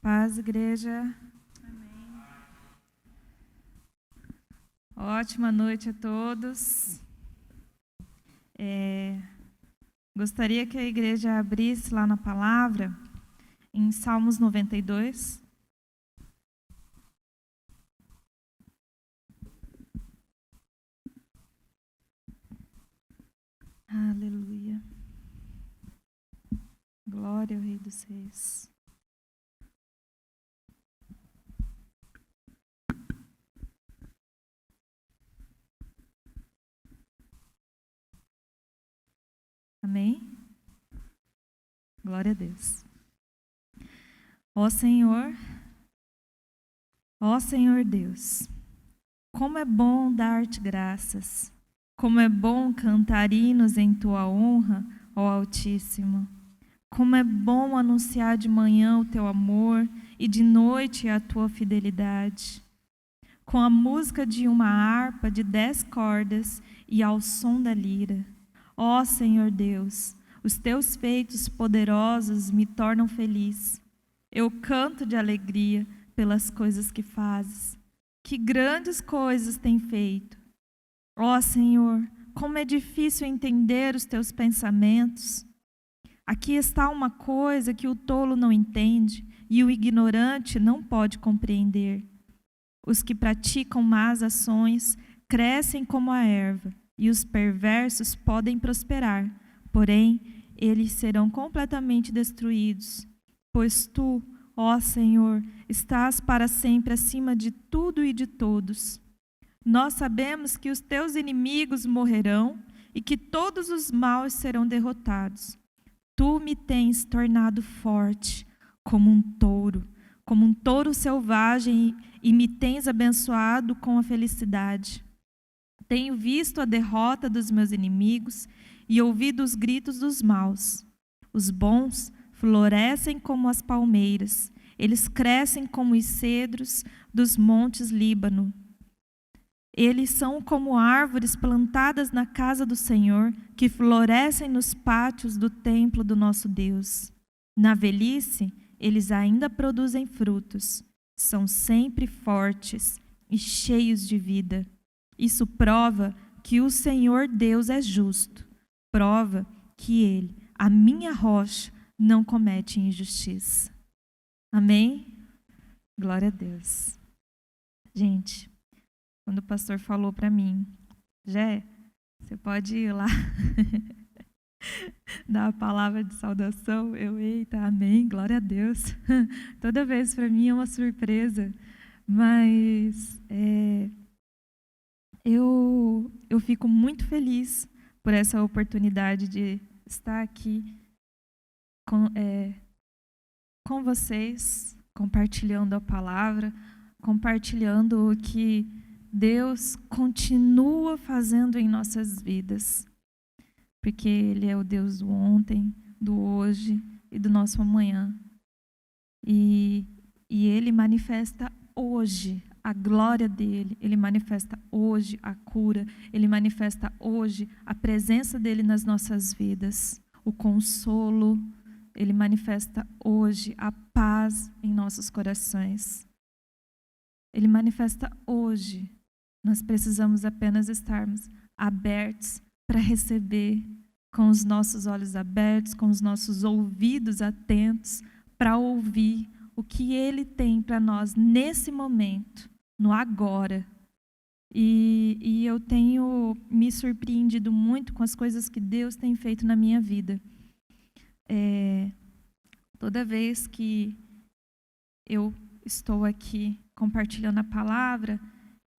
Paz, igreja. Amém. Ótima noite a todos. Gostaria que a igreja abrisse lá na palavra, em Salmos 92. Aleluia. Glória ao Rei dos Reis. Amém? Glória a Deus. Ó Senhor Deus, como é bom dar-te graças, como é bom cantar hinos em tua honra, ó Altíssimo. Como é bom anunciar de manhã o teu amor e de noite a tua fidelidade. Com a música de uma harpa de 10 cordas e ao som da lira. Ó Senhor Deus, os teus feitos poderosos me tornam feliz. Eu canto de alegria pelas coisas que fazes. Que grandes coisas tem feito. Ó Senhor, como é difícil entender os teus pensamentos. Aqui está uma coisa que o tolo não entende e o ignorante não pode compreender. Os que praticam más ações crescem como a erva, e os perversos podem prosperar, porém, eles serão completamente destruídos. Pois tu, ó Senhor, estás para sempre acima de tudo e de todos. Nós sabemos que os teus inimigos morrerão e que todos os maus serão derrotados. Tu me tens tornado forte como um touro selvagem, e me tens abençoado com a felicidade. Tenho visto a derrota dos meus inimigos e ouvido os gritos dos maus. Os bons florescem como as palmeiras, eles crescem como os cedros dos montes Líbano. Eles são como árvores plantadas na casa do Senhor, que florescem nos pátios do templo do nosso Deus. Na velhice, eles ainda produzem frutos. São sempre fortes e cheios de vida. Isso prova que o Senhor Deus é justo. Prova que Ele, a minha rocha, não comete injustiça. Amém? Glória a Deus. Gente, quando o pastor falou para mim, Jé, você pode ir lá dar a palavra de saudação, eita, amém, glória a Deus. Toda vez para mim é uma surpresa, mas eu fico muito feliz por essa oportunidade de estar aqui com vocês, compartilhando a palavra, compartilhando o que Deus continua fazendo em nossas vidas, porque Ele é o Deus do ontem, do hoje e do nosso amanhã. E Ele manifesta hoje a glória dEle, Ele manifesta hoje a cura, Ele manifesta hoje a presença dEle nas nossas vidas, o consolo, Ele manifesta hoje a paz em nossos corações. Ele manifesta hoje. Nós precisamos apenas estarmos abertos para receber, com os nossos olhos abertos, com os nossos ouvidos atentos, para ouvir o que Ele tem para nós nesse momento, no agora. E eu tenho me surpreendido muito com as coisas que Deus tem feito na minha vida. Toda vez que eu estou aqui compartilhando a palavra,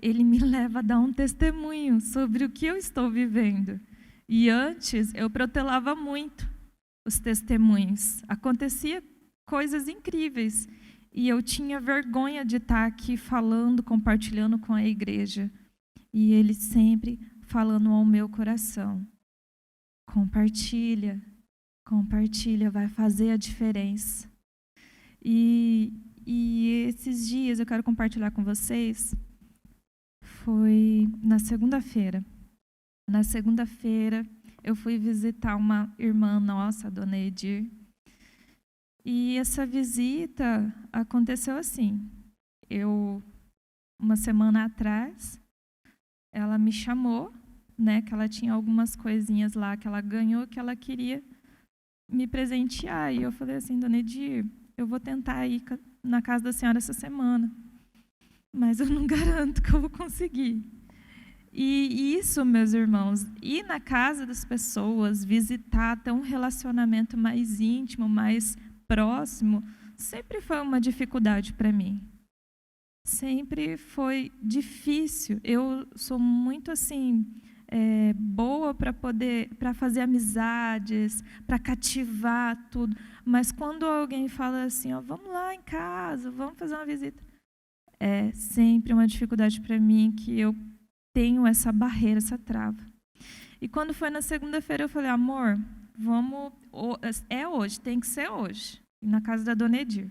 Ele me leva a dar um testemunho sobre o que eu estou vivendo. E antes eu protelava muito os testemunhos. Acontecia coisas incríveis e eu tinha vergonha de estar aqui falando, compartilhando com a igreja. E Ele sempre falando ao meu coração: compartilha, vai fazer a diferença. E esses dias eu quero compartilhar com vocês. Foi na segunda-feira. Na segunda-feira, eu fui visitar uma irmã nossa, a dona Edir. E essa visita aconteceu assim. Uma semana atrás, ela me chamou, né, que ela tinha algumas coisinhas lá que ela ganhou, que ela queria me presentear. E eu falei assim: dona Edir, eu vou tentar ir na casa da senhora essa semana, mas eu não garanto que eu vou conseguir. E isso, meus irmãos, ir na casa das pessoas, visitar, ter um relacionamento mais íntimo, mais próximo, sempre foi uma dificuldade para mim. Sempre foi difícil. Eu sou muito assim, boa para fazer amizades, para cativar tudo. Mas quando alguém fala assim, vamos lá em casa, vamos fazer uma visita, é sempre uma dificuldade para mim, que eu tenho essa barreira, essa trava. E quando foi na segunda-feira, eu falei: amor, vamos, é hoje, tem que ser hoje, na casa da dona Edir.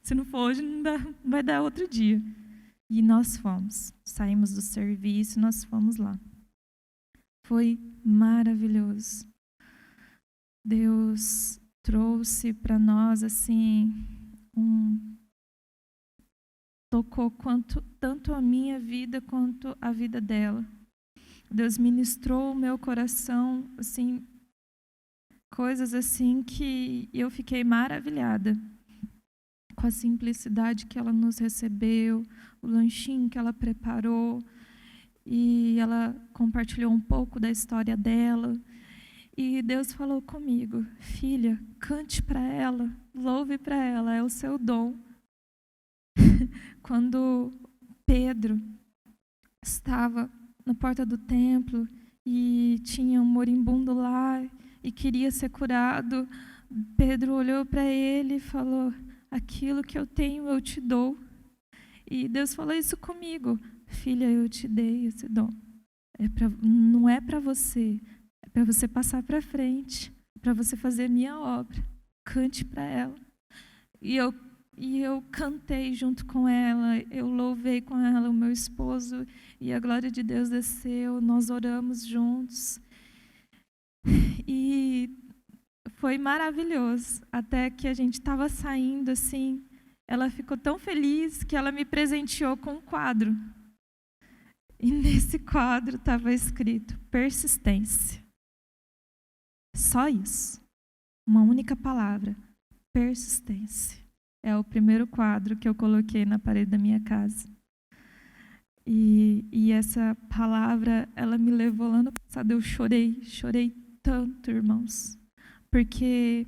Se não for hoje, não vai dar outro dia. E nós fomos, saímos do serviço, nós fomos lá. Foi maravilhoso. Deus trouxe para nós assim tocou tanto a minha vida quanto a vida dela. Deus ministrou o meu coração, assim, coisas assim que eu fiquei maravilhada com a simplicidade que ela nos recebeu, o lanchinho que ela preparou, e ela compartilhou um pouco da história dela. E Deus falou comigo: filha, cante para ela, louve para ela, é o seu dom. Quando Pedro estava na porta do templo e tinha um moribundo lá e queria ser curado, Pedro olhou para ele e falou: aquilo que eu tenho eu te dou. E Deus falou isso comigo: filha, eu te dei esse dom. Não é para você, é para você passar para frente, para você fazer a minha obra. Cante para ela. E eu E eu cantei junto com ela, eu louvei com ela, o meu esposo, e a glória de Deus desceu, nós oramos juntos. E foi maravilhoso, até que a gente estava saindo assim, ela ficou tão feliz que ela me presenteou com um quadro. E nesse quadro estava escrito persistência. Só isso. Uma única palavra, persistência. É o primeiro quadro que eu coloquei na parede da minha casa. E essa palavra, ela me levou lá no passado. Eu chorei tanto, irmãos. Porque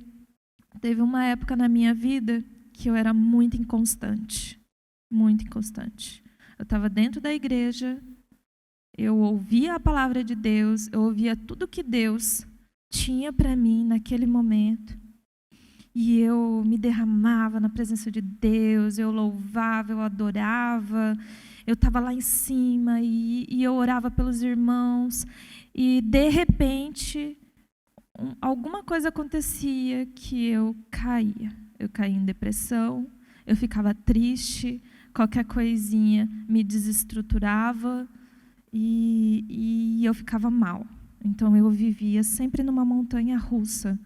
teve uma época na minha vida que eu era muito inconstante. Muito inconstante. Eu estava dentro da igreja, eu ouvia a palavra de Deus, eu ouvia tudo que Deus tinha para mim naquele momento. E eu me derramava na presença de Deus, eu louvava, eu adorava, eu estava lá em cima e eu orava pelos irmãos. E, de repente, alguma coisa acontecia que eu caía. Eu caía em depressão, eu ficava triste, qualquer coisinha me desestruturava e eu ficava mal. Então, eu vivia sempre numa montanha russa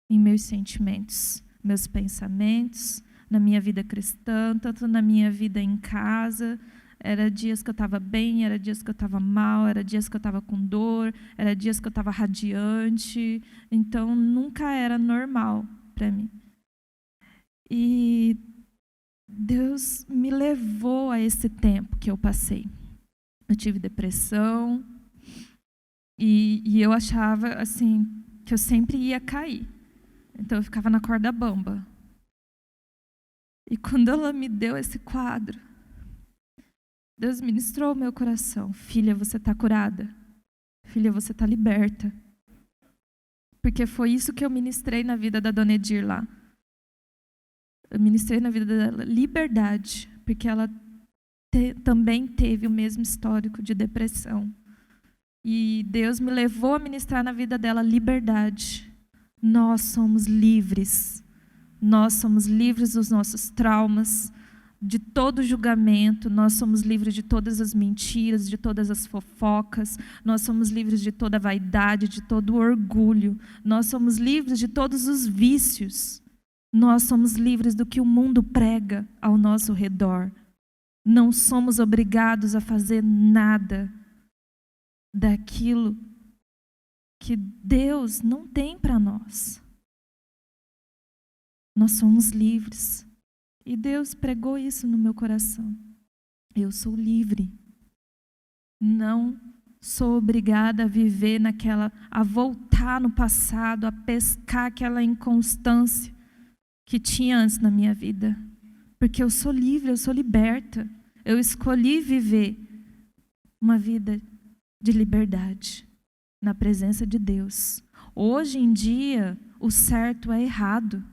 em meus sentimentos, meus pensamentos, na minha vida cristã, tanto na minha vida em casa. Era dias que eu estava bem, era dias que eu estava mal, era dias que eu estava com dor, era dias que eu estava radiante. Então, nunca era normal para mim. E Deus me levou a esse tempo que eu passei. Eu tive depressão e eu achava assim que eu sempre ia cair. Então, eu ficava na corda bamba. E quando ela me deu esse quadro, Deus ministrou o meu coração. Filha, você está curada. Filha, você está liberta. Porque foi isso que eu ministrei na vida da Dona Edir lá. Eu ministrei na vida dela liberdade, porque ela também teve o mesmo histórico de depressão. E Deus me levou a ministrar na vida dela liberdade. Nós somos livres. Nós somos livres dos nossos traumas, de todo julgamento. Nós somos livres de todas as mentiras, de todas as fofocas. Nós somos livres de toda a vaidade, de todo o orgulho. Nós somos livres de todos os vícios. Nós somos livres do que o mundo prega ao nosso redor. Não somos obrigados a fazer nada daquilo que Deus não tem para nós. Nós somos livres. E Deus pregou isso no meu coração. Eu sou livre. Não sou obrigada a viver a voltar no passado, a pescar aquela inconstância que tinha antes na minha vida. Porque eu sou livre, eu sou liberta. Eu escolhi viver uma vida de liberdade na presença de Deus. Hoje em dia, o certo é errado.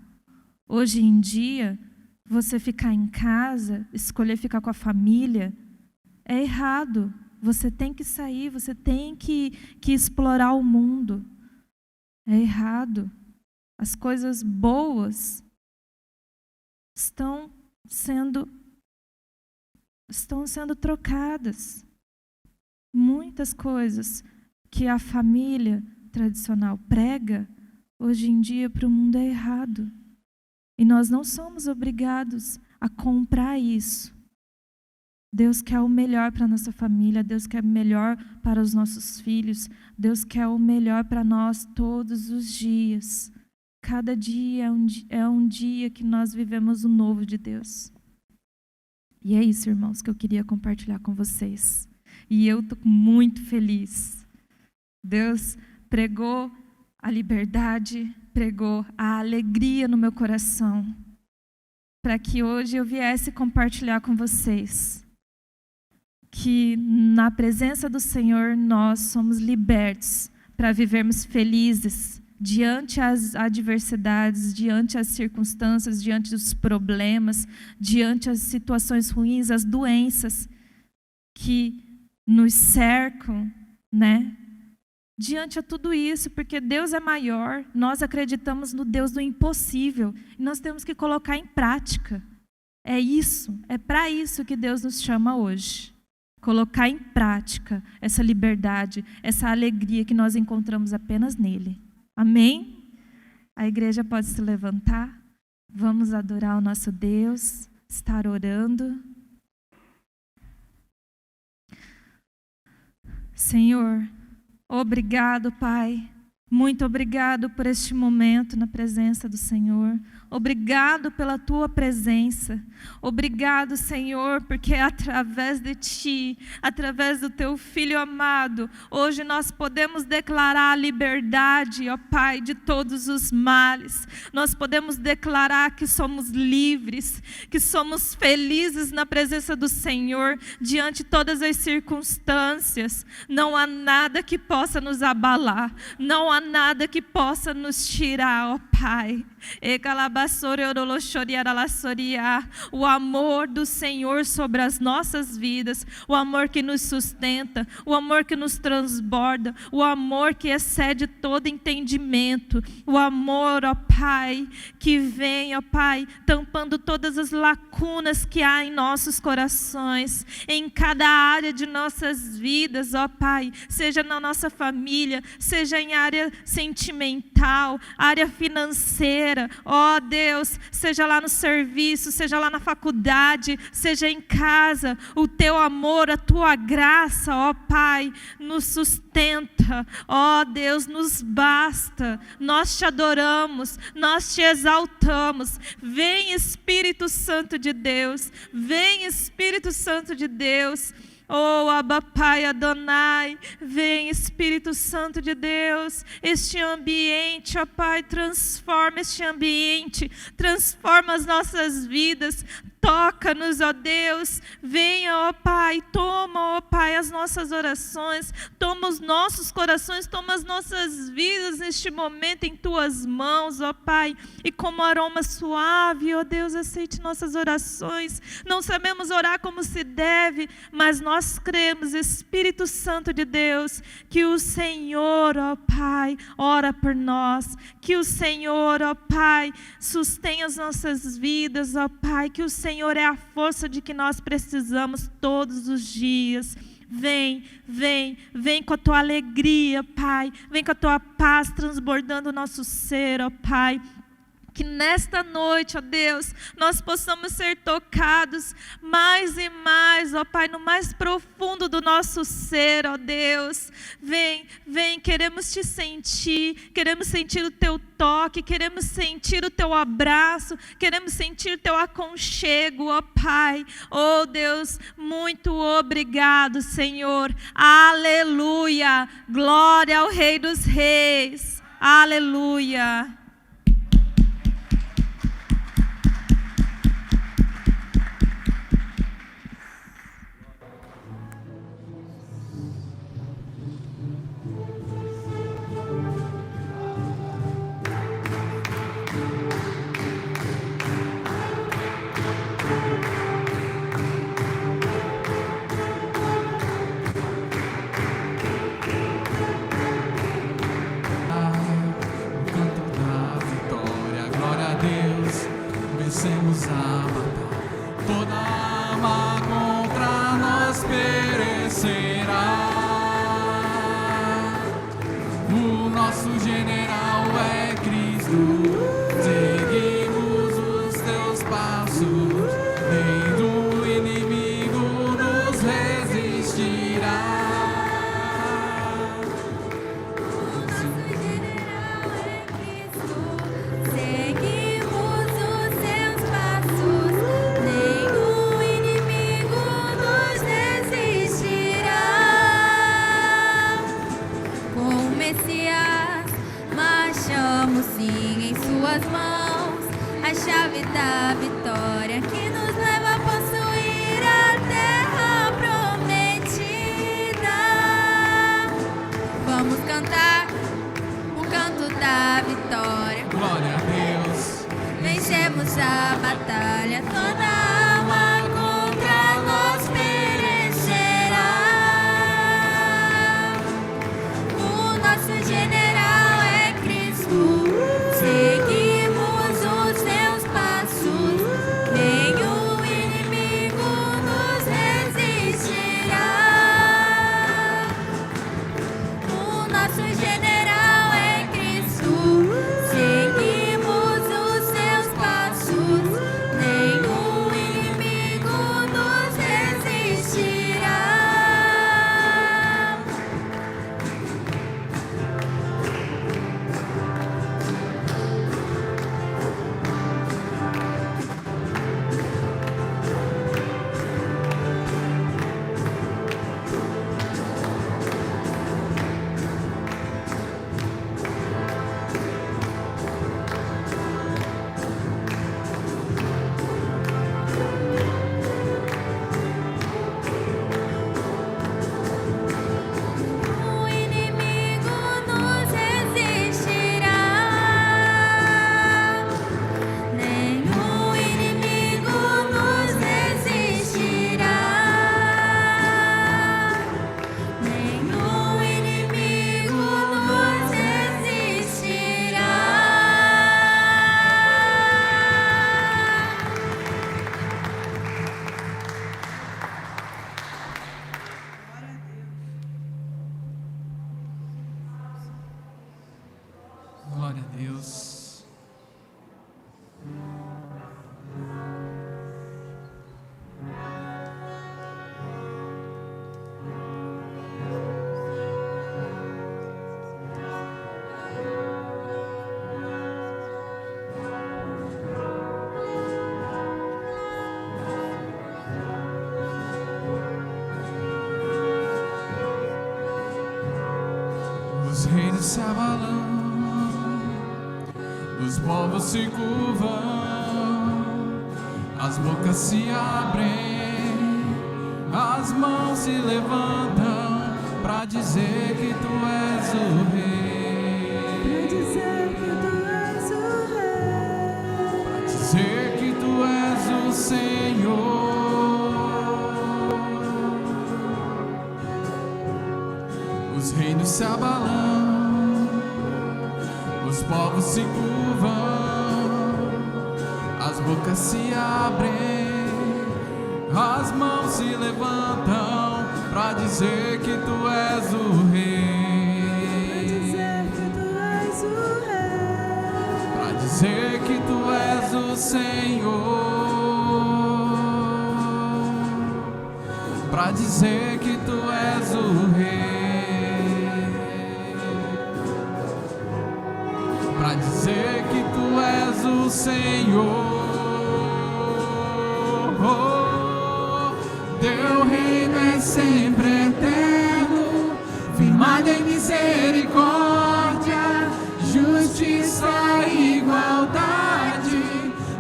Hoje em dia, você ficar em casa, escolher ficar com a família, é errado. Você tem que sair, você tem que explorar o mundo. É errado. As coisas boas estão sendo trocadas. Muitas coisas que a família tradicional prega, hoje em dia para o mundo é errado. E nós não somos obrigados a comprar isso. Deus quer o melhor para a nossa família, Deus quer o melhor para os nossos filhos, Deus quer o melhor para nós todos os dias. Cada dia é um dia que nós vivemos o novo de Deus. E é isso, irmãos, que eu queria compartilhar com vocês. E eu estou muito feliz. Deus pregou a liberdade, pregou a alegria no meu coração, para que hoje eu viesse compartilhar com vocês que na presença do Senhor nós somos libertos para vivermos felizes diante as adversidades, diante as circunstâncias, diante dos problemas, diante as situações ruins, as doenças que nos cercam, né? Diante a tudo isso, porque Deus é maior, nós acreditamos no Deus do impossível, e nós temos que colocar em prática. É isso, é para isso que Deus nos chama hoje. Colocar em prática essa liberdade, essa alegria que nós encontramos apenas nele. Amém? A igreja pode se levantar. Vamos adorar o nosso Deus, estar orando. Senhor, obrigado, Pai. Muito obrigado por este momento na presença do Senhor. Obrigado pela Tua presença. Obrigado, Senhor, porque através de Ti, através do Teu Filho amado, hoje nós podemos declarar a liberdade, ó Pai, de todos os males. Nós podemos declarar que somos livres, que somos felizes na presença do Senhor, diante de todas as circunstâncias. Não há nada que possa nos abalar, não há nada que possa nos tirar, ó Pai. O amor do Senhor sobre as nossas vidas, o amor que nos sustenta, o amor que nos transborda, o amor que excede todo entendimento, o amor, ó Pai, que vem, ó Pai, tampando todas as lacunas que há em nossos corações, em cada área de nossas vidas, ó Pai, seja na nossa família, seja em área sentimental, área financeira, ó Deus, seja lá no serviço, seja lá na faculdade, seja em casa, o Teu amor, a Tua graça, ó Pai, nos sustenta, ó Deus, nos basta. Nós Te adoramos, nós Te exaltamos. Vem Espírito Santo de Deus, vem Espírito Santo de Deus. Oh, Abba Pai Adonai, vem Espírito Santo de Deus, este ambiente, ó Pai, transforma este ambiente, transforma as nossas vidas, toca-nos, ó Deus, venha, ó Pai, toma, ó Pai, as nossas orações, toma os nossos corações, toma as nossas vidas neste momento em Tuas mãos, ó Pai, e como aroma suave, ó Deus, aceite nossas orações. Não sabemos orar como se deve, mas nós cremos, Espírito Santo de Deus, que o Senhor, ó Pai, ora por nós, que o Senhor, ó Pai, sustém as nossas vidas, ó Pai, que o Senhor é a força de que nós precisamos todos os dias. Vem, vem, vem com a Tua alegria, Pai, vem com a Tua paz transbordando o nosso ser, ó Pai. Que nesta noite, ó Deus, nós possamos ser tocados mais e mais, ó Pai, no mais profundo do nosso ser, ó Deus. Vem, vem, queremos Te sentir, queremos sentir o Teu toque, queremos sentir o Teu abraço, queremos sentir o Teu aconchego, ó Pai. Oh Deus, muito obrigado, Senhor. Aleluia, glória ao Rei dos Reis. Aleluia. Vencemos a batalha, toda arma contra nós perecerá. O nosso general é Cristo, seguimos os Teus passos, nem do inimigo nos resistirá. Mãos, a chave da vitória que nos leva a possuir a terra prometida. Vamos cantar o canto da vitória. Glória a Deus. Vencemos a batalha, toda arma contra nós perecerá. O nosso general é Cristo. Seguimos os Teus passos, nem o reinos se abalam, os povos se curvam, as bocas se abrem, as mãos se levantam pra dizer que tu és o rei. Pra dizer que tu és o rei. Pra dizer que tu és o Senhor. Os reinos se abalam, os povos se curvam, as bocas se abrem, as mãos se levantam pra dizer que tu és o rei. Pra dizer que tu és o Senhor. Pra dizer que tu és o rei. Pra dizer que tu és o Senhor. Teu reino é sempre eterno, firmado em misericórdia, justiça e igualdade,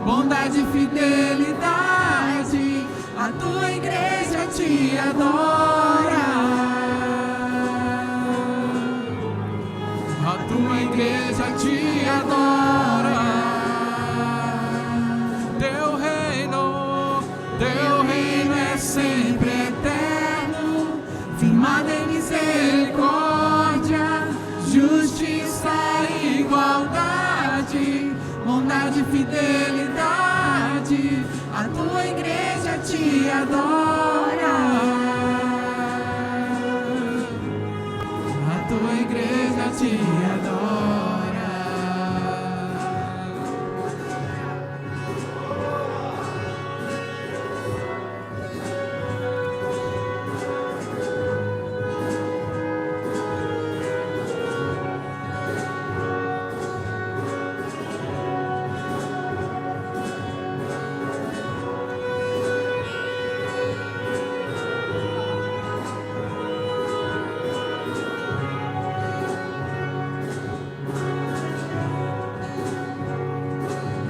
bondade e fidelidade. A tua igreja te adora. A tua igreja te adora. Teu reino é sempre eterno, firmado em misericórdia, justiça e igualdade, bondade e fidelidade. A tua igreja te adora. A tua igreja te adora.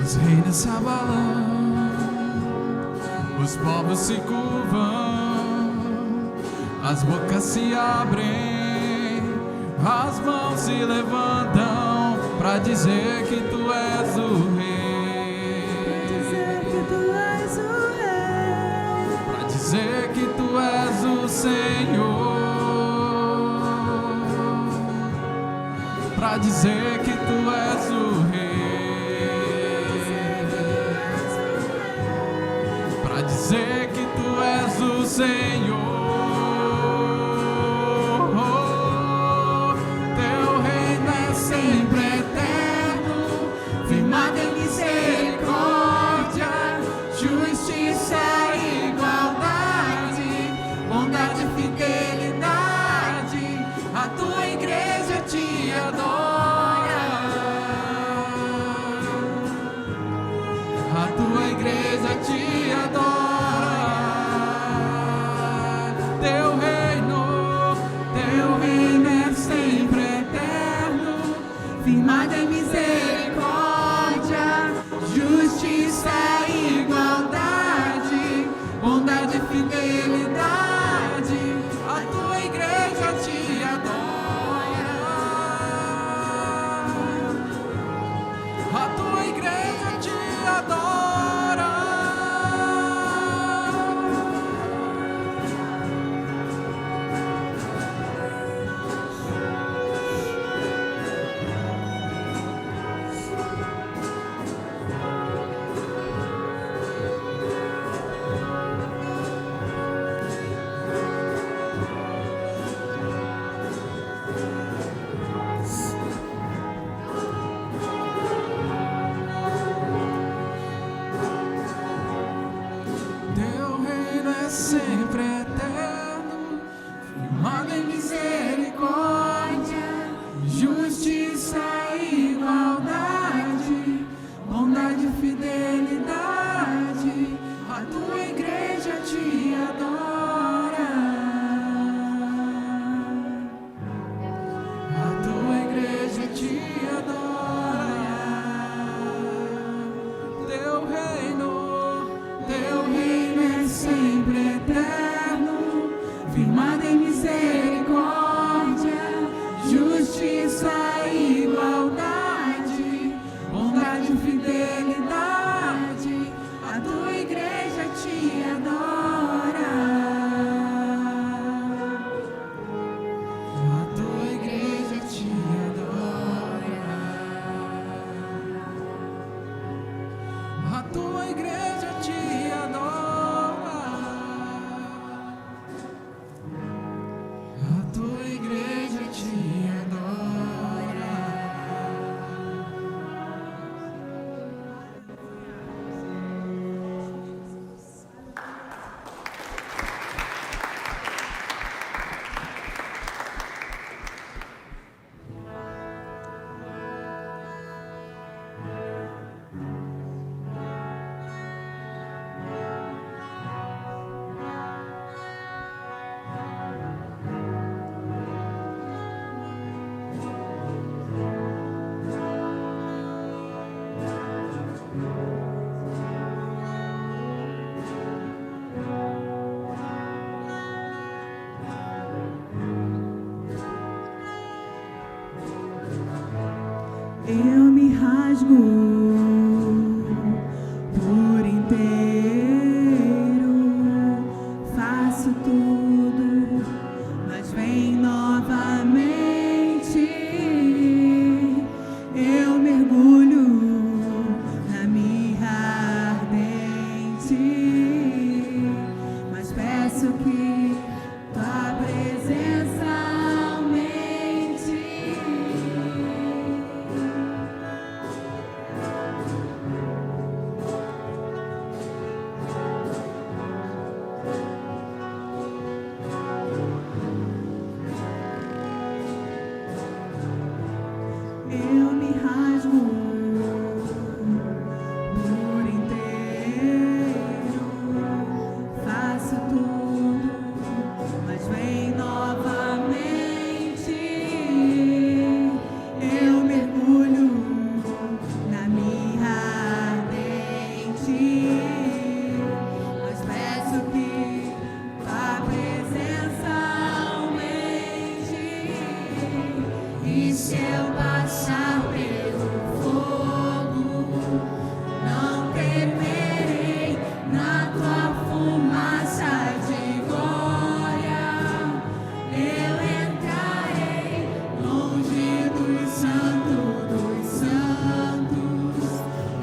Os reinos se abalam, os povos se curvam, as bocas se abrem, as mãos se levantam pra dizer que tu és o rei. Pra dizer que tu és o Senhor. Pra dizer que tu és o rei. Pra dizer que tu és o Senhor. Teu reino é sempre eterno, firmado em misericórdia, justiça e igualdade, bondade e fidelidade. A tua igreja te adora. A tua igreja te adora. Teu reino é sempre eterno, firmado em misericórdia, justiça e igualdade, bondade e fidelidade. A tua igreja te adora. A tua igreja te adora. Teu reino é sempre eterno, firmado em misericórdia, justiça e igualdade, bondade e fidelidade. A tua igreja te adora. A tua igreja tua igreja te adora. A tua igreja te adora. Eu me rasgo por inteiro, faço tudo, mas vem novamente. Eu mergulho na mirra ardente, mas peço que tua presença aumente. Eu me rasgo por inteiro, faço tudo, mas vem novamente. Eu mergulho na mirra ardente, mas peço que tua presença aumente. E se eu passar pelo fogo, não temerei, na tua fumaça de glória eu entrarei, longe dos santos,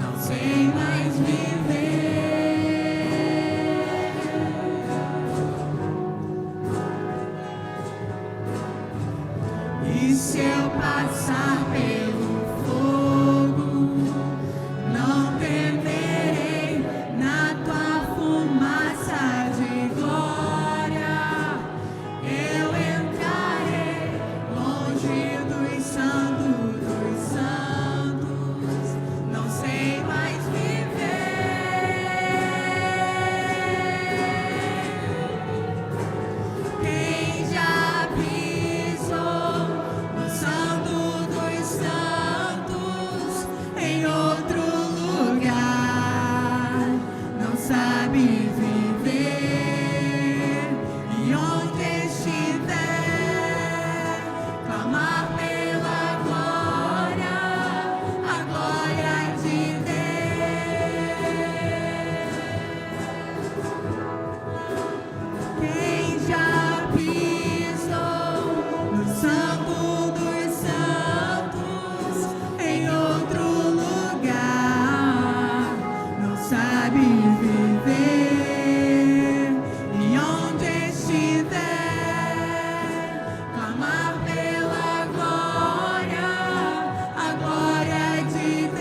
não sei mais viver. E se eu passar pelo fogo, não temerei, na tua fumaça de glória eu entrarei, longe dos santos, não sei mais viver. Quem já pisou no Santo dos Santos, em outro lugar, não sabe viver. E onde estiver, clamar pela glória, a glória de Deus. Quem já pisou no Santo dos Santos, em outro lugar, não sabe viver. E onde estiver, clamar pela glória, a glória de Deus.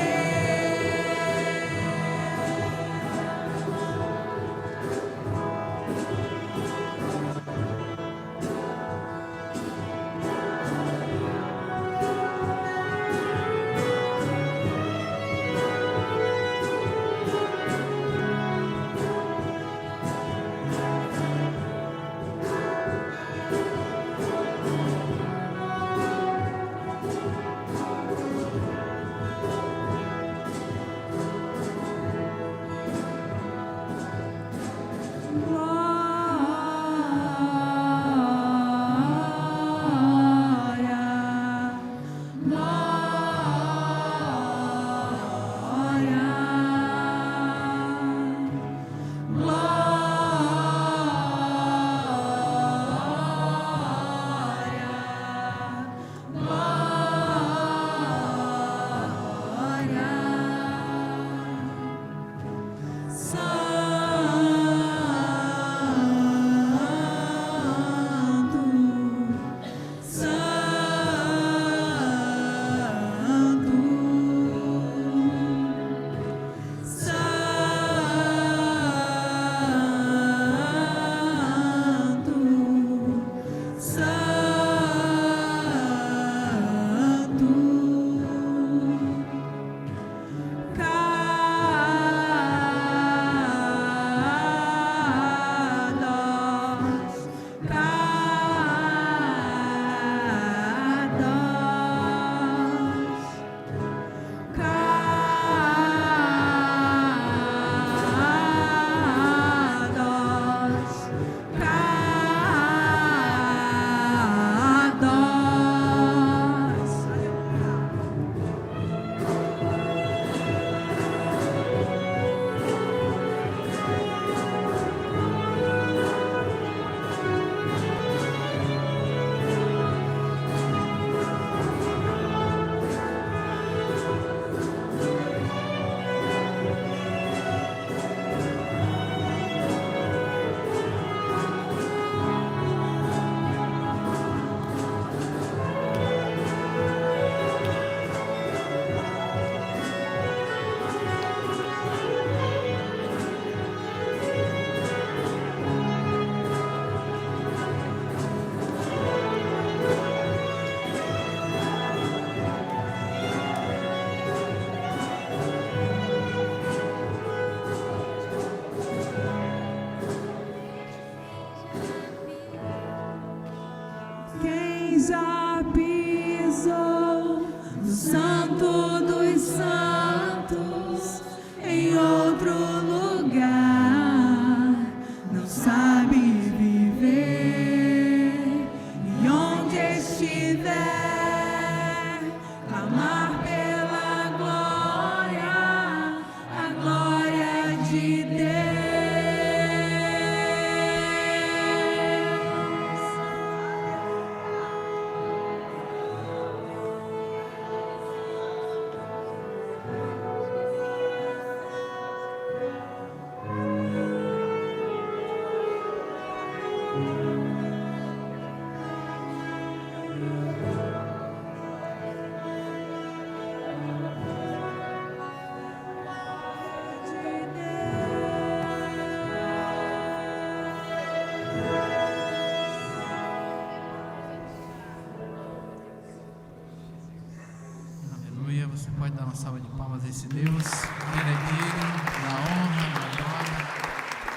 uma salva de palmas a esse Deus. Ele é digno da honra, da glória,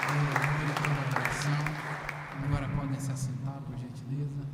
da louvor e toda a adoração. Agora podem se assentar, por gentileza.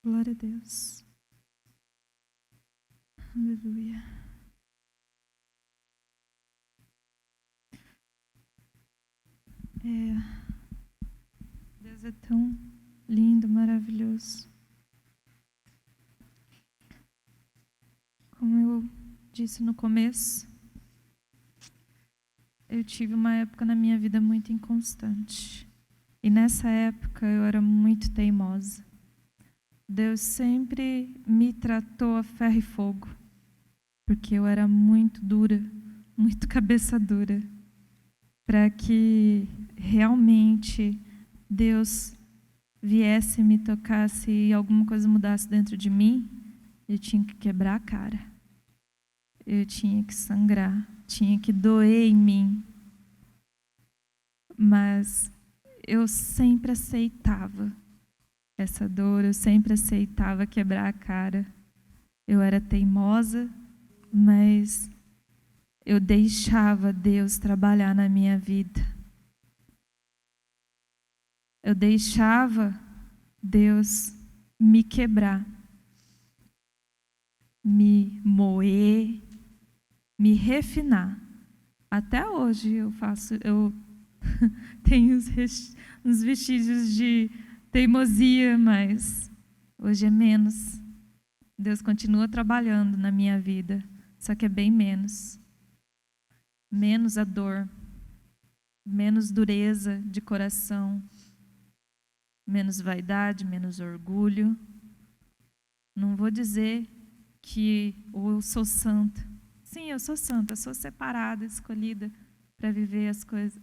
Glória a Deus. Aleluia. Deus é tão lindo, maravilhoso. Como eu disse no começo, eu tive uma época na minha vida muito inconstante. E nessa época eu era muito teimosa. Deus sempre me tratou a ferro e fogo, porque eu era muito dura, muito cabeça dura, para que realmente Deus viesse e me tocasse e alguma coisa mudasse dentro de mim, eu tinha que quebrar a cara, eu tinha que sangrar, tinha que doer em mim. Mas eu sempre aceitava essa dor, eu sempre aceitava quebrar a cara. Eu era teimosa, mas eu deixava Deus trabalhar na minha vida. Eu deixava Deus me quebrar, me moer, me refinar. Até hoje eu tenho uns vestígios de teimosia, mas hoje é menos. Deus continua trabalhando na minha vida, só que é bem menos. Menos a dor, menos dureza de coração, menos vaidade, menos orgulho. Não vou dizer que eu sou santa. Sim, eu sou santa, eu sou separada, escolhida para viver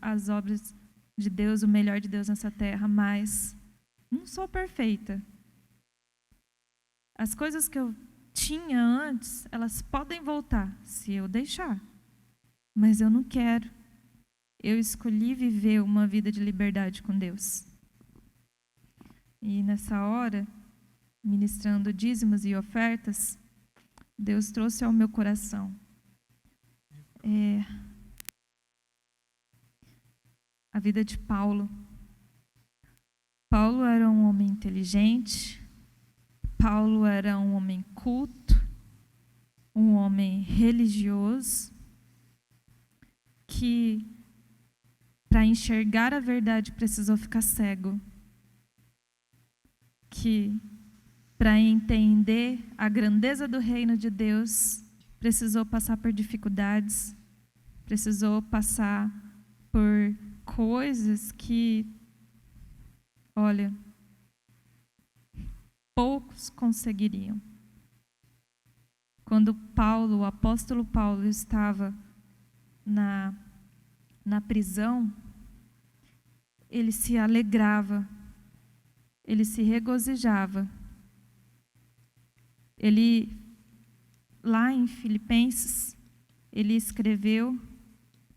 as obras de Deus, o melhor de Deus nessa terra, mas não sou perfeita. As coisas que eu tinha antes, elas podem voltar, se eu deixar. Mas eu não quero. Eu escolhi viver uma vida de liberdade com Deus. E nessa hora, ministrando dízimos e ofertas, Deus trouxe ao meu coração a vida de Paulo. Paulo era um homem inteligente, Paulo era um homem culto, um homem religioso, que para enxergar a verdade precisou ficar cego, que para entender a grandeza do reino de Deus precisou passar por dificuldades, precisou passar por coisas que, olha, poucos conseguiriam. Quando Paulo, o apóstolo Paulo, estava na prisão, ele se alegrava, ele se regozijava. Ele, lá em Filipenses, ele escreveu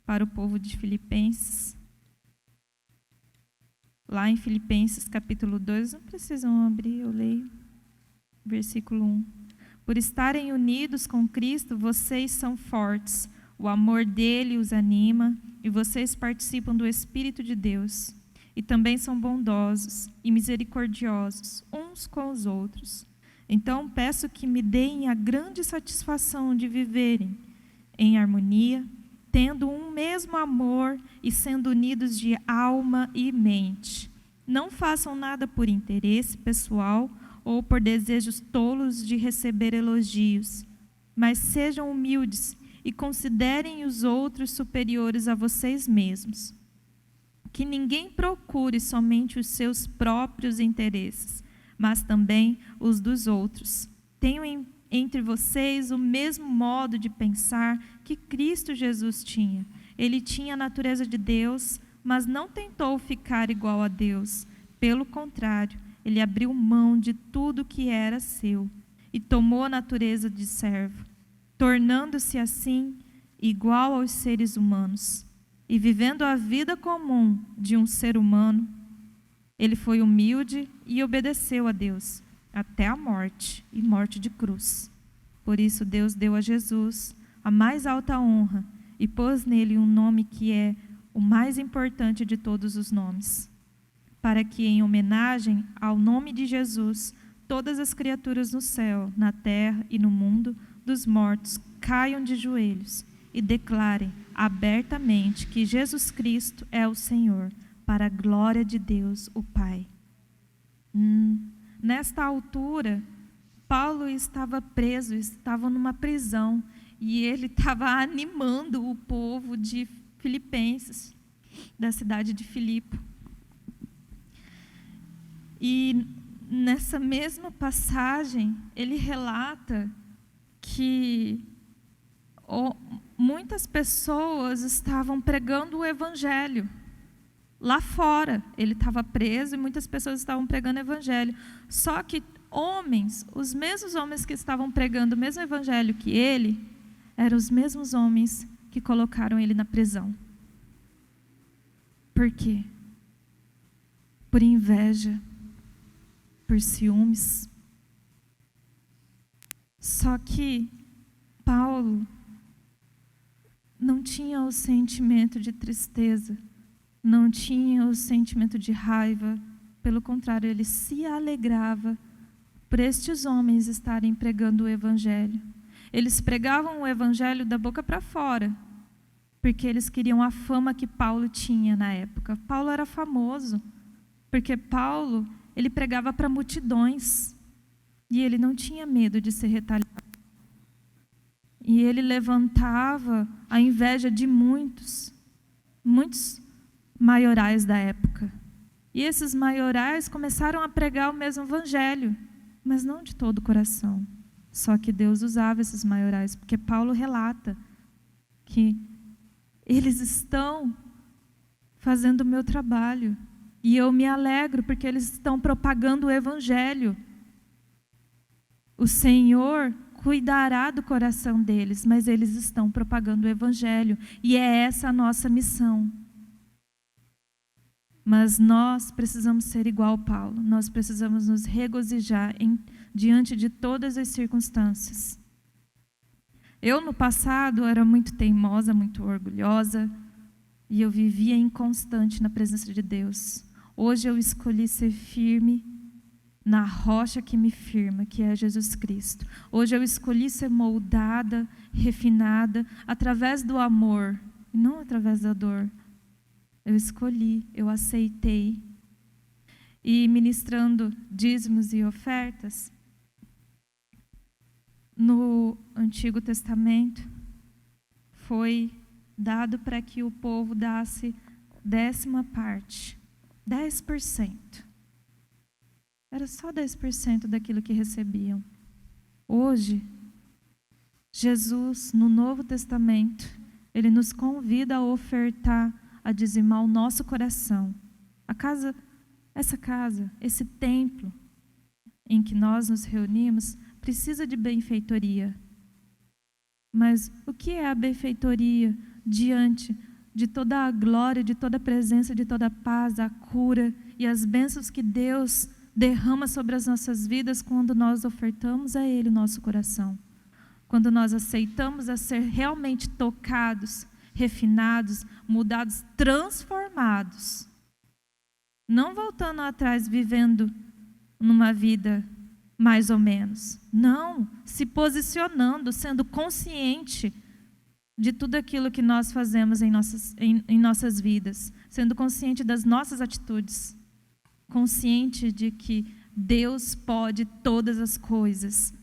para o povo de Filipenses, lá em Filipenses capítulo 2, não precisam abrir, eu leio, versículo 1. Por estarem unidos com Cristo, vocês são fortes, o amor dele os anima e vocês participam do Espírito de Deus. E também são bondosos e misericordiosos uns com os outros. Então peço que me deem a grande satisfação de viverem em harmonia, tendo um mesmo amor e sendo unidos de alma e mente. Não façam nada por interesse pessoal ou por desejos tolos de receber elogios, mas sejam humildes e considerem os outros superiores a vocês mesmos. Que ninguém procure somente os seus próprios interesses, mas também os dos outros. Tenham entre vocês o mesmo modo de pensar que Cristo Jesus tinha. Ele tinha a natureza de Deus, mas não tentou ficar igual a Deus. Pelo contrário, ele abriu mão de tudo que era seu e tomou a natureza de servo, tornando-se assim igual aos seres humanos. E vivendo a vida comum de um ser humano, ele foi humilde e obedeceu a Deus até a morte, e morte de cruz. Por isso Deus deu a Jesus a mais alta honra e pôs nele um nome que é o mais importante de todos os nomes, para que, em homenagem ao nome de Jesus, todas as criaturas no céu, na terra e no mundo dos mortos caiam de joelhos e declarem abertamente que Jesus Cristo é o Senhor, para a glória de Deus, o Pai. Nesta altura, Paulo estava preso, estava numa prisão, e ele estava animando o povo de Filipenses, da cidade de Filipe. E nessa mesma passagem, ele relata que muitas pessoas estavam pregando o evangelho. Lá fora, ele estava preso e muitas pessoas estavam pregando o evangelho. Só que homens, os mesmos homens que estavam pregando o mesmo evangelho que ele, eram os mesmos homens que colocaram ele na prisão. Por quê? Por inveja, por ciúmes. Só que Paulo não tinha o sentimento de tristeza, não tinha o sentimento de raiva. Pelo contrário, ele se alegrava por estes homens estarem pregando o evangelho. Eles pregavam o evangelho da boca para fora, porque eles queriam a fama que Paulo tinha na época. Paulo era famoso, porque Paulo, ele pregava para multidões, e ele não tinha medo de ser retaliado. E ele levantava a inveja de muitos maiorais da época. E esses maiorais começaram a pregar o mesmo evangelho, mas não de todo o coração. Só que Deus usava esses maiorais, porque Paulo relata que eles estão fazendo o meu trabalho, e eu me alegro porque eles estão propagando o evangelho. O Senhor cuidará do coração deles, mas eles estão propagando o evangelho, e é essa a nossa missão. Mas nós precisamos ser igual a Paulo, nós precisamos nos regozijar diante de todas as circunstâncias. Eu, no passado, era muito teimosa, muito orgulhosa, e eu vivia inconstante na presença de Deus. Hoje eu escolhi ser firme na rocha que me firma, que é Jesus Cristo. Hoje eu escolhi ser moldada, refinada, através do amor, e não através da dor. Eu escolhi, eu aceitei. E ministrando dízimos e ofertas, no Antigo Testamento, foi dado para que o povo desse 10ª parte, 10%. Era só 10% daquilo que recebiam. Hoje, Jesus, no Novo Testamento, ele nos convida a ofertar, a dizimar o nosso coração. Essa casa, esse templo em que nós nos reunimos, precisa de benfeitoria. Mas o que é a benfeitoria diante de toda a glória, de toda a presença, de toda a paz, a cura e as bênçãos que Deus derrama sobre as nossas vidas quando nós ofertamos a Ele o nosso coração? Quando nós aceitamos a ser realmente tocados, refinados, mudados, transformados. Não voltando atrás, vivendo numa vida mais ou menos. Não, se posicionando, sendo consciente de tudo aquilo que nós fazemos em nossas vidas. Sendo consciente das nossas atitudes. Consciente de que Deus pode todas as coisas.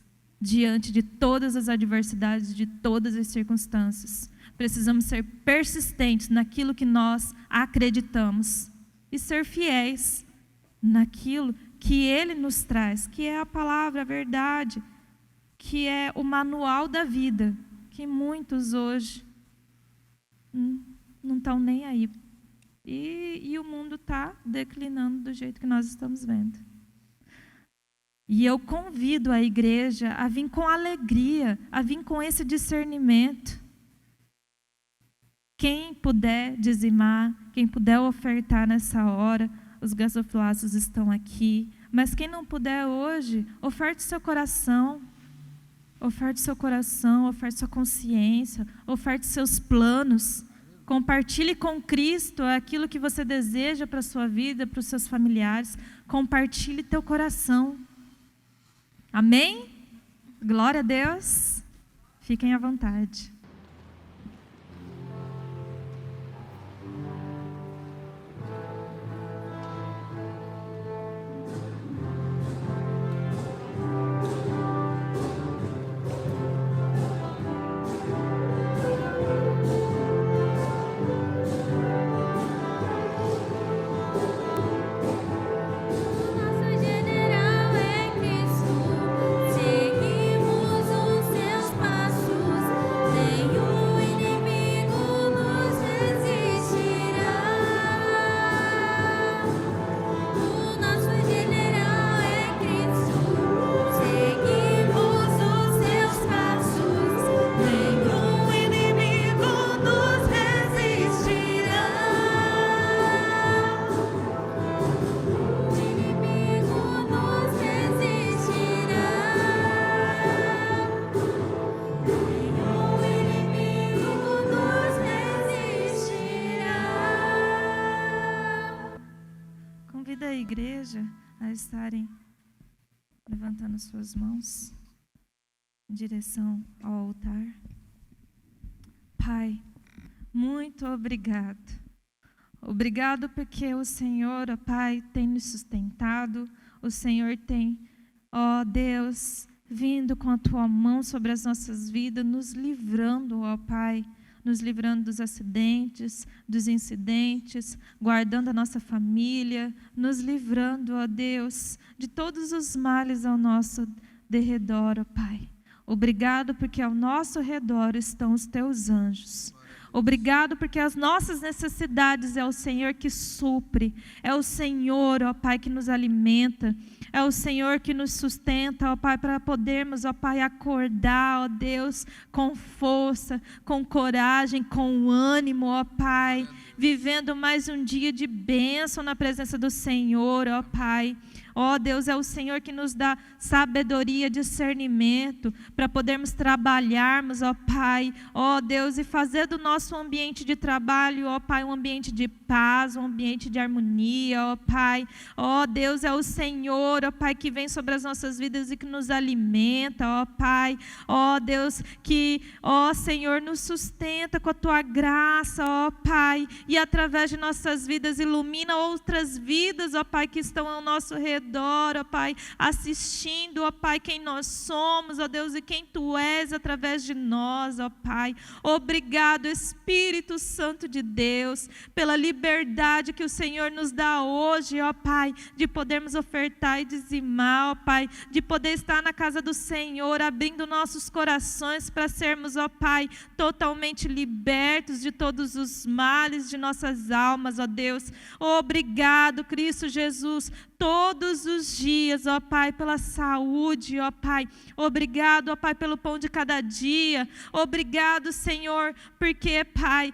diante de todas as adversidades, de todas as circunstâncias. Precisamos ser persistentes naquilo que nós acreditamos e ser fiéis naquilo que Ele nos traz, que é a palavra, a verdade, que é o manual da vida, que muitos hoje não estão nem aí. E o mundo está declinando do jeito que nós estamos vendo. E eu convido a igreja a vir com alegria, a vir com esse discernimento. Quem puder dizimar, quem puder ofertar nessa hora, os gasofilácios estão aqui. Mas quem não puder hoje, oferte seu coração. Oferte seu coração, oferte sua consciência, oferte seus planos. Compartilhe com Cristo aquilo que você deseja para a sua vida, para os seus familiares. Compartilhe teu coração. Amém? Glória a Deus. Fiquem à vontade. Igreja a estarem levantando suas mãos em direção ao altar. Pai, muito obrigado. Obrigado porque o Senhor, ó Pai, tem nos sustentado. O Senhor tem, ó Deus, vindo com a Tua mão sobre as nossas vidas, nos livrando, ó Pai, nos livrando dos acidentes, dos incidentes, guardando a nossa família, nos livrando, ó Deus, de todos os males ao nosso derredor, ó Pai. Obrigado porque ao nosso redor estão os Teus anjos. Obrigado porque as nossas necessidades é o Senhor que supre, é o Senhor, ó Pai, que nos alimenta, é o Senhor que nos sustenta, ó Pai, para podermos, ó Pai, acordar, ó Deus, com força, com coragem, com ânimo, ó Pai, vivendo mais um dia de bênção na presença do Senhor, ó Pai. Ó Deus, é o Senhor que nos dá sabedoria, discernimento, para podermos trabalharmos, ó Pai, ó Deus, e fazer do nosso ambiente de trabalho, ó Pai, um ambiente de paz, um ambiente de harmonia, ó Pai. Ó Deus, é o Senhor, ó Pai, que vem sobre as nossas vidas e que nos alimenta, ó Pai. Ó Deus, que, ó Senhor, nos sustenta com a Tua graça, ó Pai, e através de nossas vidas ilumina outras vidas, ó Pai, que estão ao nosso redor, ó Pai, assistindo, ó Pai, quem nós somos, ó Deus, e quem Tu és através de nós, ó Pai. Obrigado, Espírito Santo de Deus, pela liberdade que o Senhor nos dá hoje, ó Pai, de podermos ofertar e dizimar, ó Pai, de poder estar na casa do Senhor, abrindo nossos corações para sermos, ó Pai, totalmente libertos de todos os males de nossas almas, ó Deus. Obrigado, Cristo Jesus, todos os dias, ó Pai, pela saúde, ó Pai. Obrigado, ó Pai, pelo pão de cada dia. Obrigado, Senhor, porque, Pai,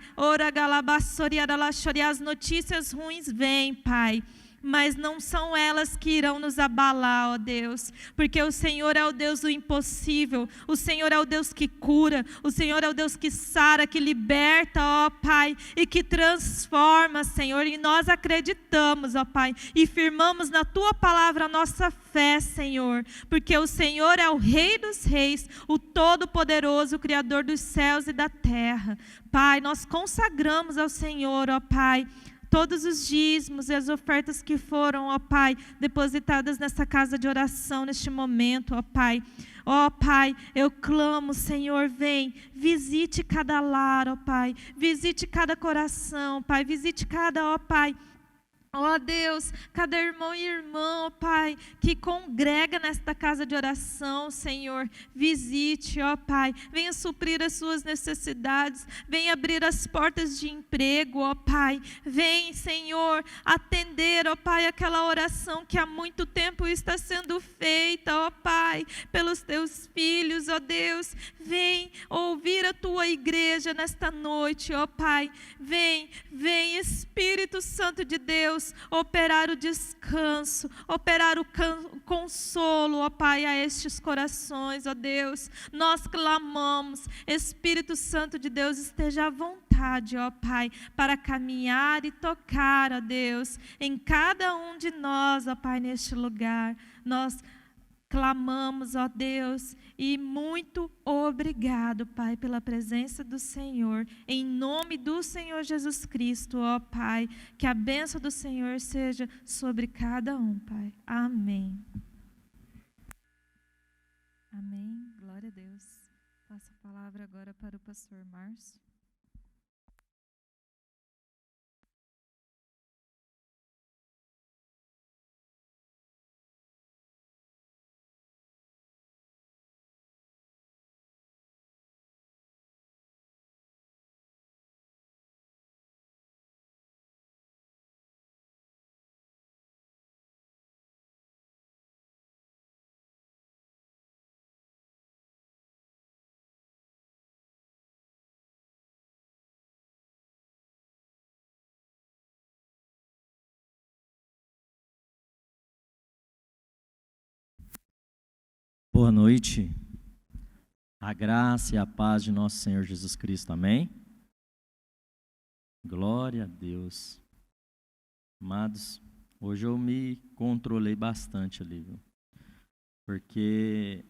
as notícias ruins vêm, Pai, mas não são elas que irão nos abalar, ó Deus, porque o Senhor é o Deus do impossível, o Senhor é o Deus que cura, o Senhor é o Deus que sara, que liberta, ó Pai, e que transforma, Senhor, e nós acreditamos, ó Pai, e firmamos na Tua palavra a nossa fé, Senhor, porque o Senhor é o Rei dos Reis, o Todo-Poderoso, o Criador dos céus e da terra. Pai, nós consagramos ao Senhor, ó Pai, todos os dízimos e as ofertas que foram, ó Pai, depositadas nessa casa de oração, neste momento, ó Pai. Ó Pai, eu clamo, Senhor, vem, visite cada lar, ó Pai, visite cada coração, Pai, visite cada, ó Pai, ó Deus, cada irmão e irmã, ó Pai, que congrega nesta casa de oração, Senhor, visite, ó Pai, venha suprir as suas necessidades, venha abrir as portas de emprego, ó Pai, vem, Senhor, atender, ó Pai, aquela oração que há muito tempo está sendo feita, ó Pai, pelos teus filhos, ó Deus, vem ouvir a tua igreja nesta noite, ó Pai, vem, Espírito Santo de Deus, operar o descanso, operar o consolo, ó Pai, a estes corações, ó Deus. Nós clamamos, Espírito Santo de Deus, esteja à vontade, ó Pai, para caminhar e tocar, ó Deus, em cada um de nós, ó Pai, neste lugar. Nós clamamos, ó Deus, e muito obrigado, Pai, pela presença do Senhor, em nome do Senhor Jesus Cristo, ó Pai, que a bênção do Senhor seja sobre cada um, Pai. Amém. Amém. Glória a Deus. Passo a palavra agora para o pastor Márcio. Boa noite, a graça e a paz de nosso Senhor Jesus Cristo, amém? Glória a Deus. Amados, hoje eu me controlei bastante ali, viu? Porque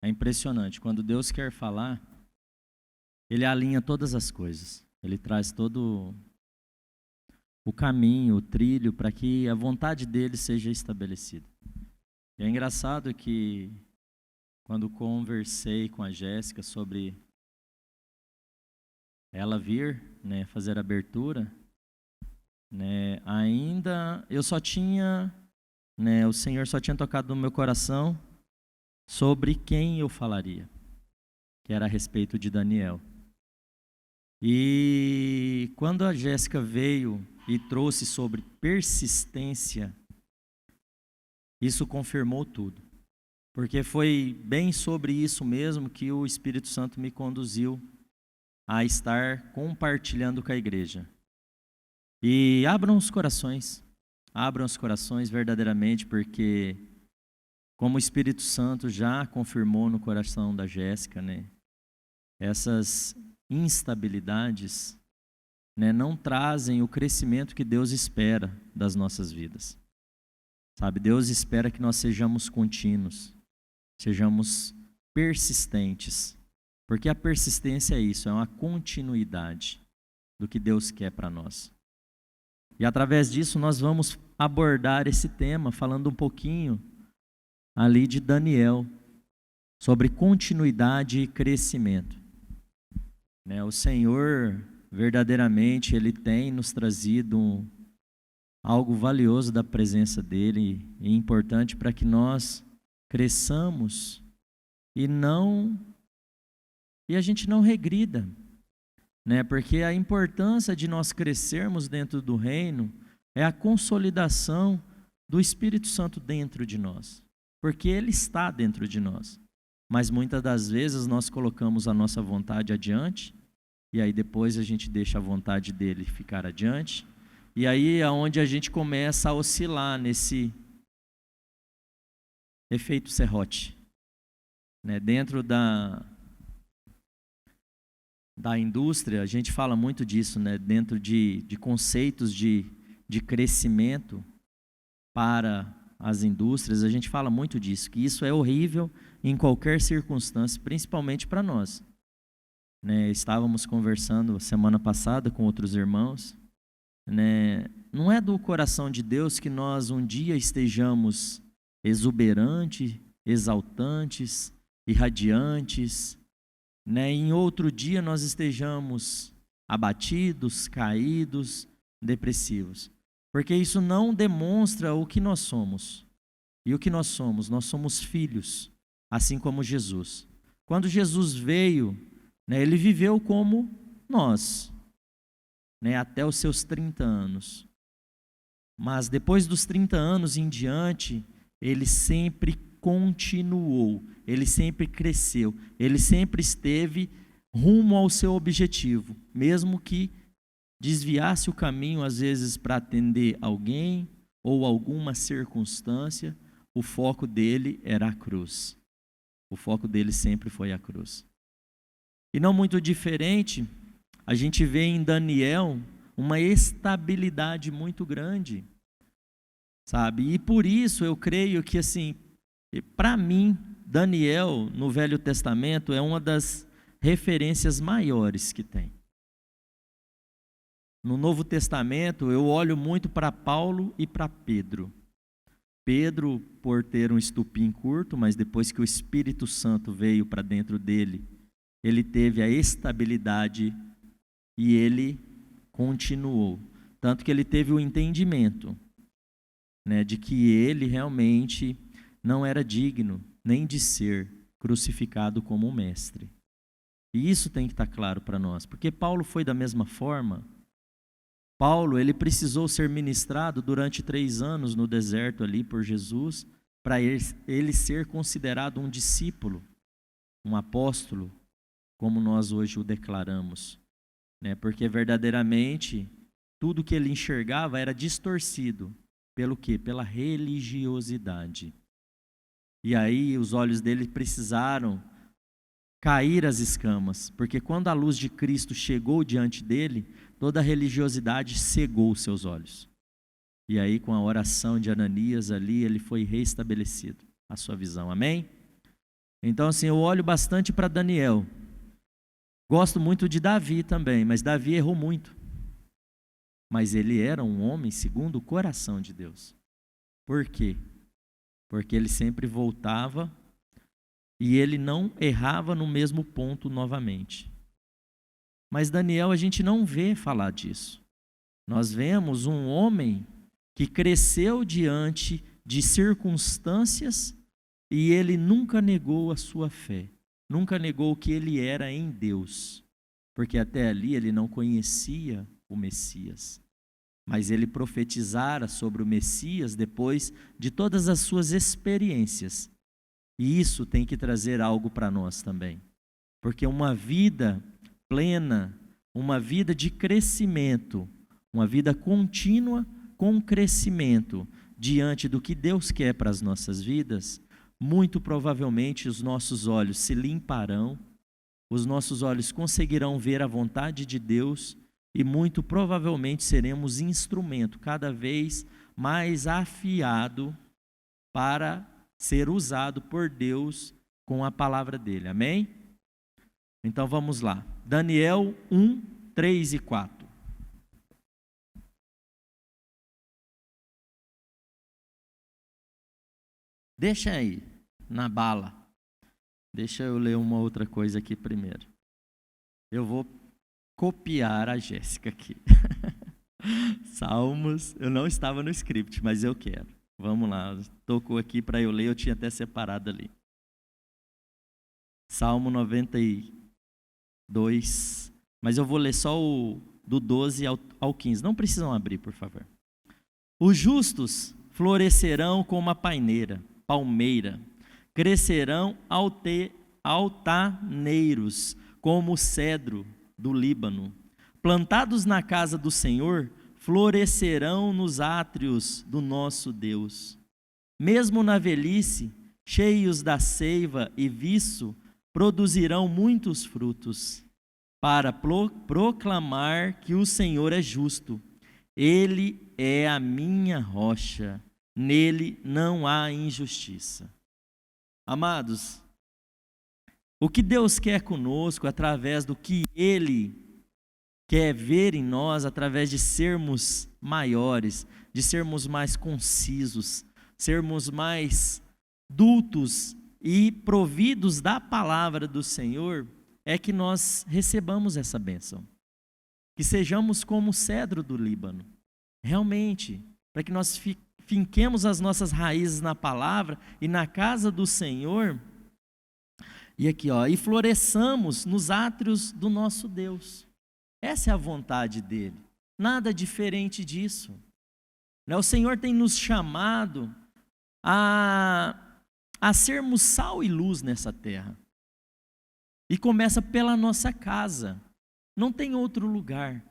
é impressionante, quando Deus quer falar, Ele alinha todas as coisas, Ele traz todo o caminho, o trilho, para que a vontade dEle seja estabelecida. E é engraçado que quando conversei com a Jéssica sobre ela vir, né, fazer a abertura, né, ainda eu só tinha, né, o Senhor só tinha tocado no meu coração sobre quem eu falaria, que era a respeito de Daniel. E quando a Jéssica veio e trouxe sobre persistência, isso confirmou tudo. Porque foi bem sobre isso mesmo que o Espírito Santo me conduziu a estar compartilhando com a igreja. E abram os corações verdadeiramente, porque como o Espírito Santo já confirmou no coração da Jéssica, né, essas instabilidades, né, não trazem o crescimento que Deus espera das nossas vidas. Sabe, Deus espera que nós sejamos contínuos, sejamos persistentes, porque a persistência é isso, é uma continuidade do que Deus quer para nós. E através disso nós vamos abordar esse tema, falando um pouquinho ali de Daniel, sobre continuidade e crescimento. Né, o Senhor, verdadeiramente, Ele tem nos trazido algo valioso da presença dEle, e importante para que nós cresçamos e a gente não regrida, né? Porque a importância de nós crescermos dentro do reino é a consolidação do Espírito Santo dentro de nós, porque Ele está dentro de nós, mas muitas das vezes nós colocamos a nossa vontade adiante, e aí depois a gente deixa a vontade dEle ficar adiante, e aí é onde a gente começa a oscilar nesse efeito serrote, né? Dentro da indústria, a gente fala muito disso, né? Dentro de conceitos de crescimento para as indústrias, a gente fala muito disso, que isso é horrível em qualquer circunstância, principalmente para nós. Né? Estávamos conversando semana passada com outros irmãos, né? Não é do coração de Deus que nós um dia estejamos exuberantes, exaltantes, irradiantes, né? E em outro dia nós estejamos abatidos, caídos, depressivos. Porque isso não demonstra o que nós somos. E o que nós somos? Nós somos filhos, assim como Jesus. Quando Jesus veio, né, ele viveu como nós, né, até os seus 30 anos. Mas depois dos 30 anos em diante, ele sempre continuou, ele sempre cresceu, ele sempre esteve rumo ao seu objetivo, mesmo que desviasse o caminho às vezes para atender alguém ou alguma circunstância, o foco dele era a cruz. O foco dele sempre foi a cruz. E não muito diferente, a gente vê em Daniel uma estabilidade muito grande, sabe? E por isso eu creio que, assim, para mim, Daniel no Velho Testamento é uma das referências maiores que tem. No Novo Testamento eu olho muito para Paulo e para Pedro. Pedro, por ter um estupim curto, mas depois que o Espírito Santo veio para dentro dele, ele teve a estabilidade e ele continuou. Tanto que ele teve o entendimento, né, de que ele realmente não era digno nem de ser crucificado como um mestre. E isso tem que estar claro para nós, porque Paulo foi da mesma forma. Paulo, ele precisou ser ministrado durante 3 anos no deserto ali por Jesus, para ele ser considerado um discípulo, um apóstolo, como nós hoje o declaramos, né? Porque verdadeiramente tudo que ele enxergava era distorcido. Pelo quê? Pela religiosidade. E aí os olhos dele precisaram cair as escamas, porque quando a luz de Cristo chegou diante dele, toda a religiosidade cegou os seus olhos. E aí, com a oração de Ananias ali, ele foi restabelecido, a sua visão. Amém? Então, assim, eu olho bastante para Daniel. Gosto muito de Davi também, mas Davi errou muito. Mas ele era um homem segundo o coração de Deus. Por quê? Porque ele sempre voltava e ele não errava no mesmo ponto novamente. Mas Daniel a gente não vê falar disso. Nós vemos um homem que cresceu diante de circunstâncias e ele nunca negou a sua fé, nunca negou o que ele era em Deus, porque até ali ele não conhecia o Messias. Mas ele profetizara sobre o Messias depois de todas as suas experiências. E isso tem que trazer algo para nós também. Porque uma vida plena, uma vida de crescimento, uma vida contínua com crescimento diante do que Deus quer para as nossas vidas, muito provavelmente os nossos olhos se limparão, os nossos olhos conseguirão ver a vontade de Deus e muito provavelmente seremos instrumento cada vez mais afiado para ser usado por Deus com a palavra dele. Amém? Então vamos lá. Daniel 1, 3 e 4. Deixa aí, na bala. Deixa eu ler uma outra coisa aqui primeiro. Eu vou copiar a Jéssica aqui. Salmos, eu não estava no script, mas eu quero. Vamos lá, tocou aqui para eu ler, eu tinha até separado ali. Salmo 92, mas eu vou ler só o do 12 ao 15. Não precisam abrir, por favor. Os justos florescerão como a palmeira, crescerão altaneiros como o cedro do Líbano. Plantados na casa do Senhor, florescerão nos átrios do nosso Deus. Mesmo na velhice, cheios da seiva e viço, produzirão muitos frutos, para proclamar que o Senhor é justo. Ele é a minha rocha, nele não há injustiça. Amados, o que Deus quer conosco através do que Ele quer ver em nós através de sermos maiores, de sermos mais concisos, sermos mais dutos e providos da palavra do Senhor, é que nós recebamos essa bênção. Que sejamos como o cedro do Líbano, realmente, para que nós finquemos as nossas raízes na palavra e na casa do Senhor, e aqui, e floresçamos nos átrios do nosso Deus. Essa é a vontade dele, nada diferente disso. O Senhor tem nos chamado a sermos sal e luz nessa terra. E começa pela nossa casa, não tem outro lugar.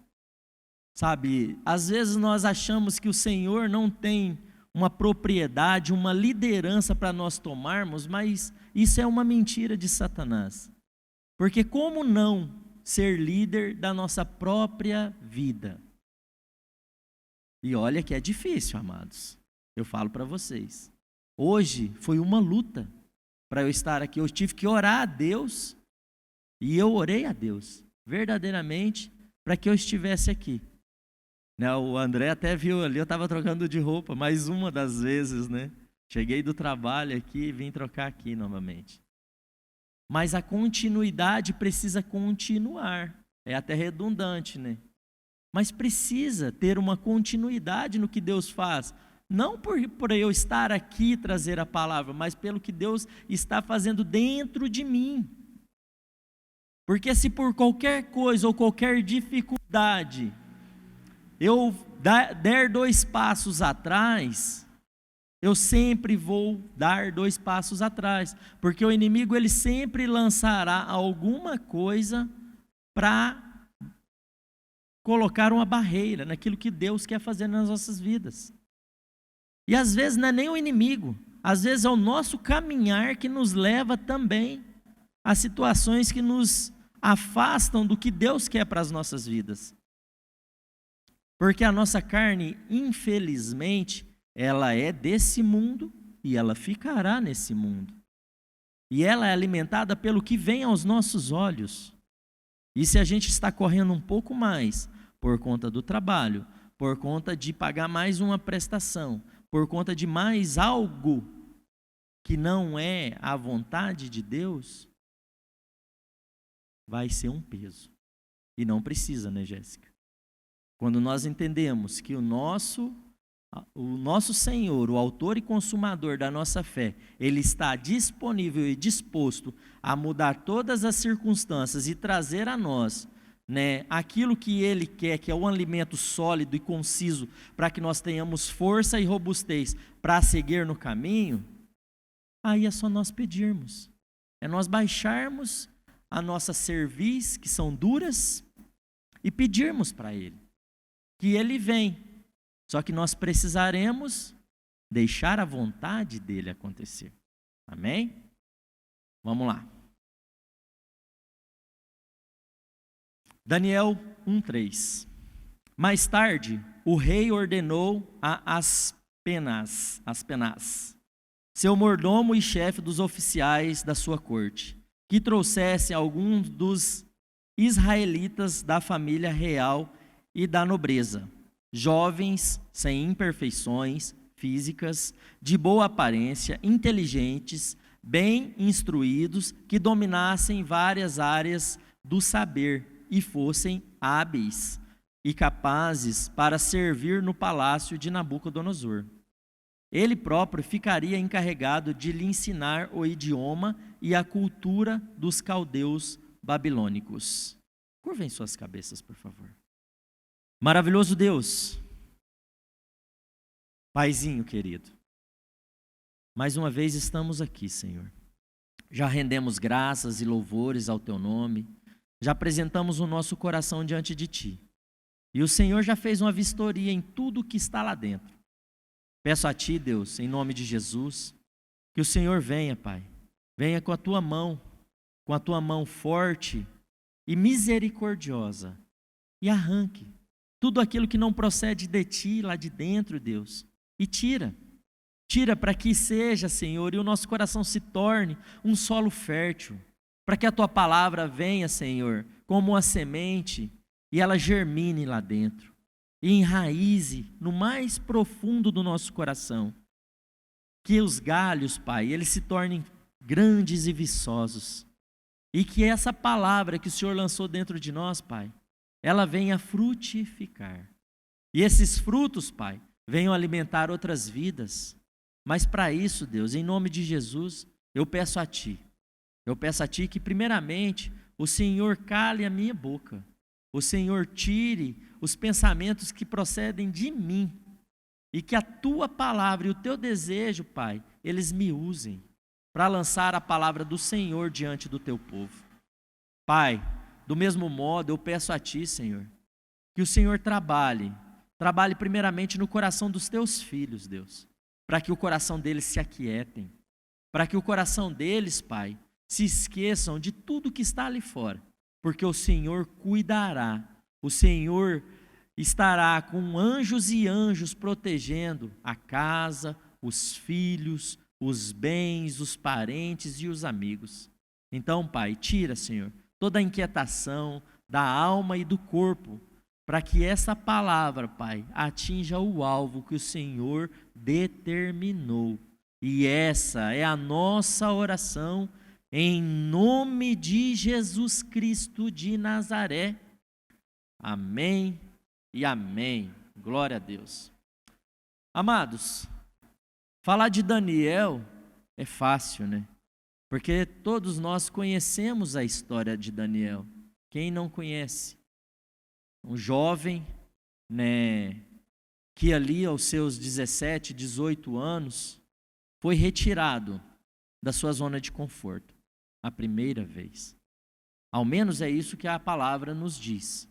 Sabe, às vezes nós achamos que o Senhor não tem uma propriedade, uma liderança para nós tomarmos, mas isso é uma mentira de Satanás. Porque como não ser líder da nossa própria vida? E olha que é difícil, amados. Eu falo para vocês. Hoje foi uma luta para eu estar aqui. Eu tive que orar a Deus, e eu orei a Deus, verdadeiramente, para que eu estivesse aqui. O André até viu ali, eu estava trocando de roupa, mais uma das vezes, Cheguei do trabalho aqui e vim trocar aqui novamente. Mas a continuidade precisa continuar. É até redundante, Mas precisa ter uma continuidade no que Deus faz. Não por eu estar aqui e trazer a palavra, mas pelo que Deus está fazendo dentro de mim. Porque se por qualquer coisa ou qualquer dificuldade eu der 2 passos atrás, eu sempre vou dar 2 passos atrás, porque o inimigo ele sempre lançará alguma coisa para colocar uma barreira naquilo que Deus quer fazer nas nossas vidas. E às vezes não é nem o inimigo, às vezes é o nosso caminhar que nos leva também a situações que nos afastam do que Deus quer para as nossas vidas. Porque a nossa carne, infelizmente, ela é desse mundo e ela ficará nesse mundo. E ela é alimentada pelo que vem aos nossos olhos. E se a gente está correndo um pouco mais por conta do trabalho, por conta de pagar mais uma prestação, por conta de mais algo que não é a vontade de Deus, vai ser um peso. E não precisa, Jéssica? Quando nós entendemos que o nosso Senhor, o autor e consumador da nossa fé, Ele está disponível e disposto a mudar todas as circunstâncias e trazer a nós, aquilo que Ele quer, que é um alimento sólido e conciso, para que nós tenhamos força e robustez para seguir no caminho, aí é só nós pedirmos. É nós baixarmos a nossa cerviz, que são duras, e pedirmos para Ele, que Ele vem. Só que nós precisaremos deixar a vontade dEle acontecer. Amém? Vamos lá. Daniel 1:3. Mais tarde, o rei ordenou a Aspenaz, seu mordomo e chefe dos oficiais da sua corte, que trouxesse alguns dos israelitas da família real e da nobreza, jovens, sem imperfeições físicas, de boa aparência, inteligentes, bem instruídos, que dominassem várias áreas do saber e fossem hábeis e capazes para servir no palácio de Nabucodonosor. Ele próprio ficaria encarregado de lhe ensinar o idioma e a cultura dos caldeus babilônicos. Curvem suas cabeças, por favor. Maravilhoso Deus, Paizinho querido, mais uma vez estamos aqui, Senhor. Já rendemos graças e louvores ao Teu nome, já apresentamos o nosso coração diante de Ti. E o Senhor já fez uma vistoria em tudo que está lá dentro. Peço a Ti, Deus, em nome de Jesus, que o Senhor venha, Pai, venha com a Tua mão forte e misericordiosa, e arranque tudo aquilo que não procede de Ti lá de dentro, Deus, e tira para que seja, Senhor, e o nosso coração se torne um solo fértil, para que a Tua palavra venha, Senhor, como uma semente e ela germine lá dentro, e enraize no mais profundo do nosso coração. Que os galhos, Pai, eles se tornem grandes e viçosos, e que essa palavra que o Senhor lançou dentro de nós, Pai, ela venha frutificar. E esses frutos, Pai, venham alimentar outras vidas. Mas para isso, Deus, em nome de Jesus, eu peço a Ti que primeiramente o Senhor cale a minha boca, o Senhor tire os pensamentos que procedem de mim, e que a Tua palavra e o Teu desejo, Pai, eles me usem para lançar a palavra do Senhor diante do Teu povo. Pai, do mesmo modo eu peço a Ti, Senhor, que o Senhor trabalhe primeiramente no coração dos Teus filhos, Deus, para que o coração deles se aquietem, para que o coração deles, Pai, se esqueçam de tudo que está ali fora, porque o Senhor cuidará, o Senhor estará com anjos e anjos protegendo a casa, os filhos, os bens, os parentes e os amigos. Então, Pai, tira, Senhor, toda a inquietação da alma e do corpo, para que essa palavra, Pai, atinja o alvo que o Senhor determinou. E essa é a nossa oração, em nome de Jesus Cristo de Nazaré. Amém e amém. Glória a Deus. Amados, falar de Daniel é fácil, né? Porque todos nós conhecemos a história de Daniel. Quem não conhece? Um jovem, né, que ali aos seus 17, 18 anos, foi retirado da sua zona de conforto, a primeira vez. Ao menos é isso que a palavra nos diz.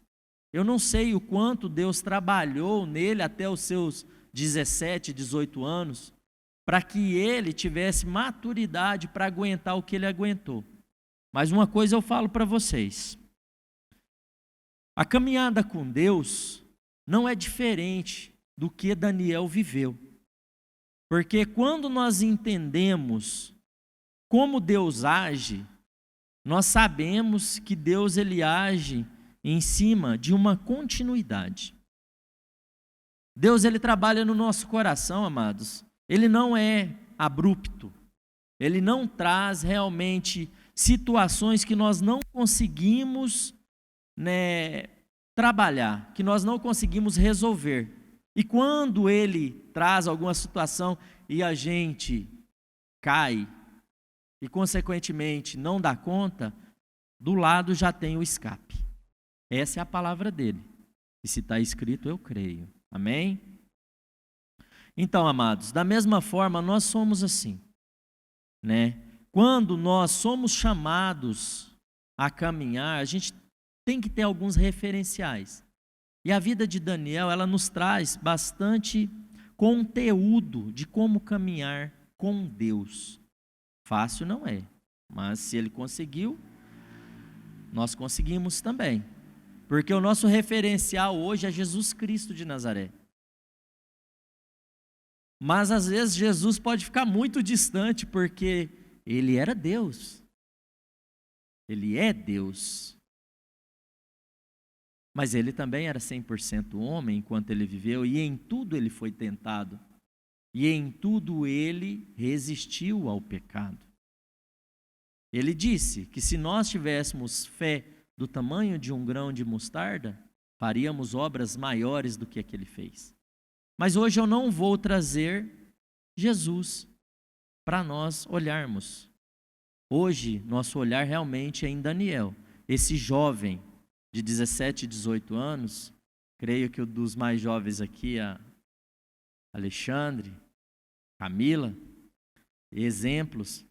Eu não sei o quanto Deus trabalhou nele até os seus 17, 18 anos, para que ele tivesse maturidade para aguentar o que ele aguentou. Mas uma coisa eu falo para vocês: a caminhada com Deus não é diferente do que Daniel viveu. Porque quando nós entendemos como Deus age, nós sabemos que Deus ele age em cima de uma continuidade. Deus ele trabalha no nosso coração, amados. Ele não é abrupto. Ele não traz realmente situações que nós não conseguimos, né, trabalhar, que nós não conseguimos resolver. E quando ele traz alguma situação e a gente cai e consequentemente não dá conta, do lado já tem o escape. Essa é a palavra dele. E se está escrito, eu creio. Amém? Então, amados, da mesma forma nós somos assim, né? Quando nós somos chamados a caminhar, a gente tem que ter alguns referenciais. E a vida de Daniel, ela nos traz bastante conteúdo de como caminhar com Deus. Fácil não é, mas se ele conseguiu, nós conseguimos também. Porque o nosso referencial hoje é Jesus Cristo de Nazaré. Mas às vezes Jesus pode ficar muito distante, porque ele era Deus. Ele é Deus. Mas ele também era 100% homem enquanto ele viveu, e em tudo ele foi tentado. E em tudo ele resistiu ao pecado. Ele disse que se nós tivéssemos fé do tamanho de um grão de mostarda, faríamos obras maiores do que a que ele fez. Mas hoje eu não vou trazer Jesus para nós olharmos. Hoje, nosso olhar realmente é em Daniel, esse jovem de 17, 18 anos, creio que o dos mais jovens aqui, a Alexandre, Camila, exemplos.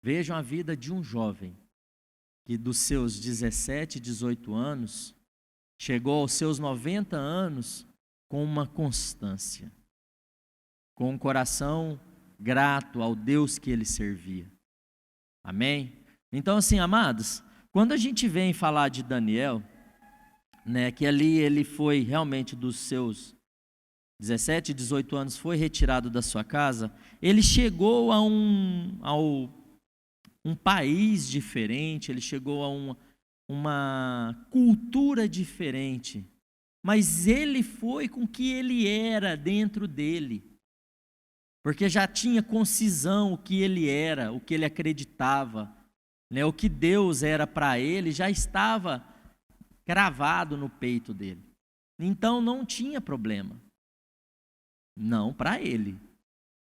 Vejam a vida de um jovem que dos seus 17, 18 anos, chegou aos seus 90 anos com uma constância, com um coração grato ao Deus que ele servia. Amém? Então, assim, amados, quando a gente vem falar de Daniel, né, que ali ele foi realmente dos seus 17, 18 anos, foi retirado da sua casa, ele chegou a um país diferente, ele chegou uma cultura diferente, mas ele foi com o que ele era dentro dele, porque já tinha concisão o que ele era, o que ele acreditava, né? O que Deus era para ele já estava cravado no peito dele. Então não tinha problema. Não para ele,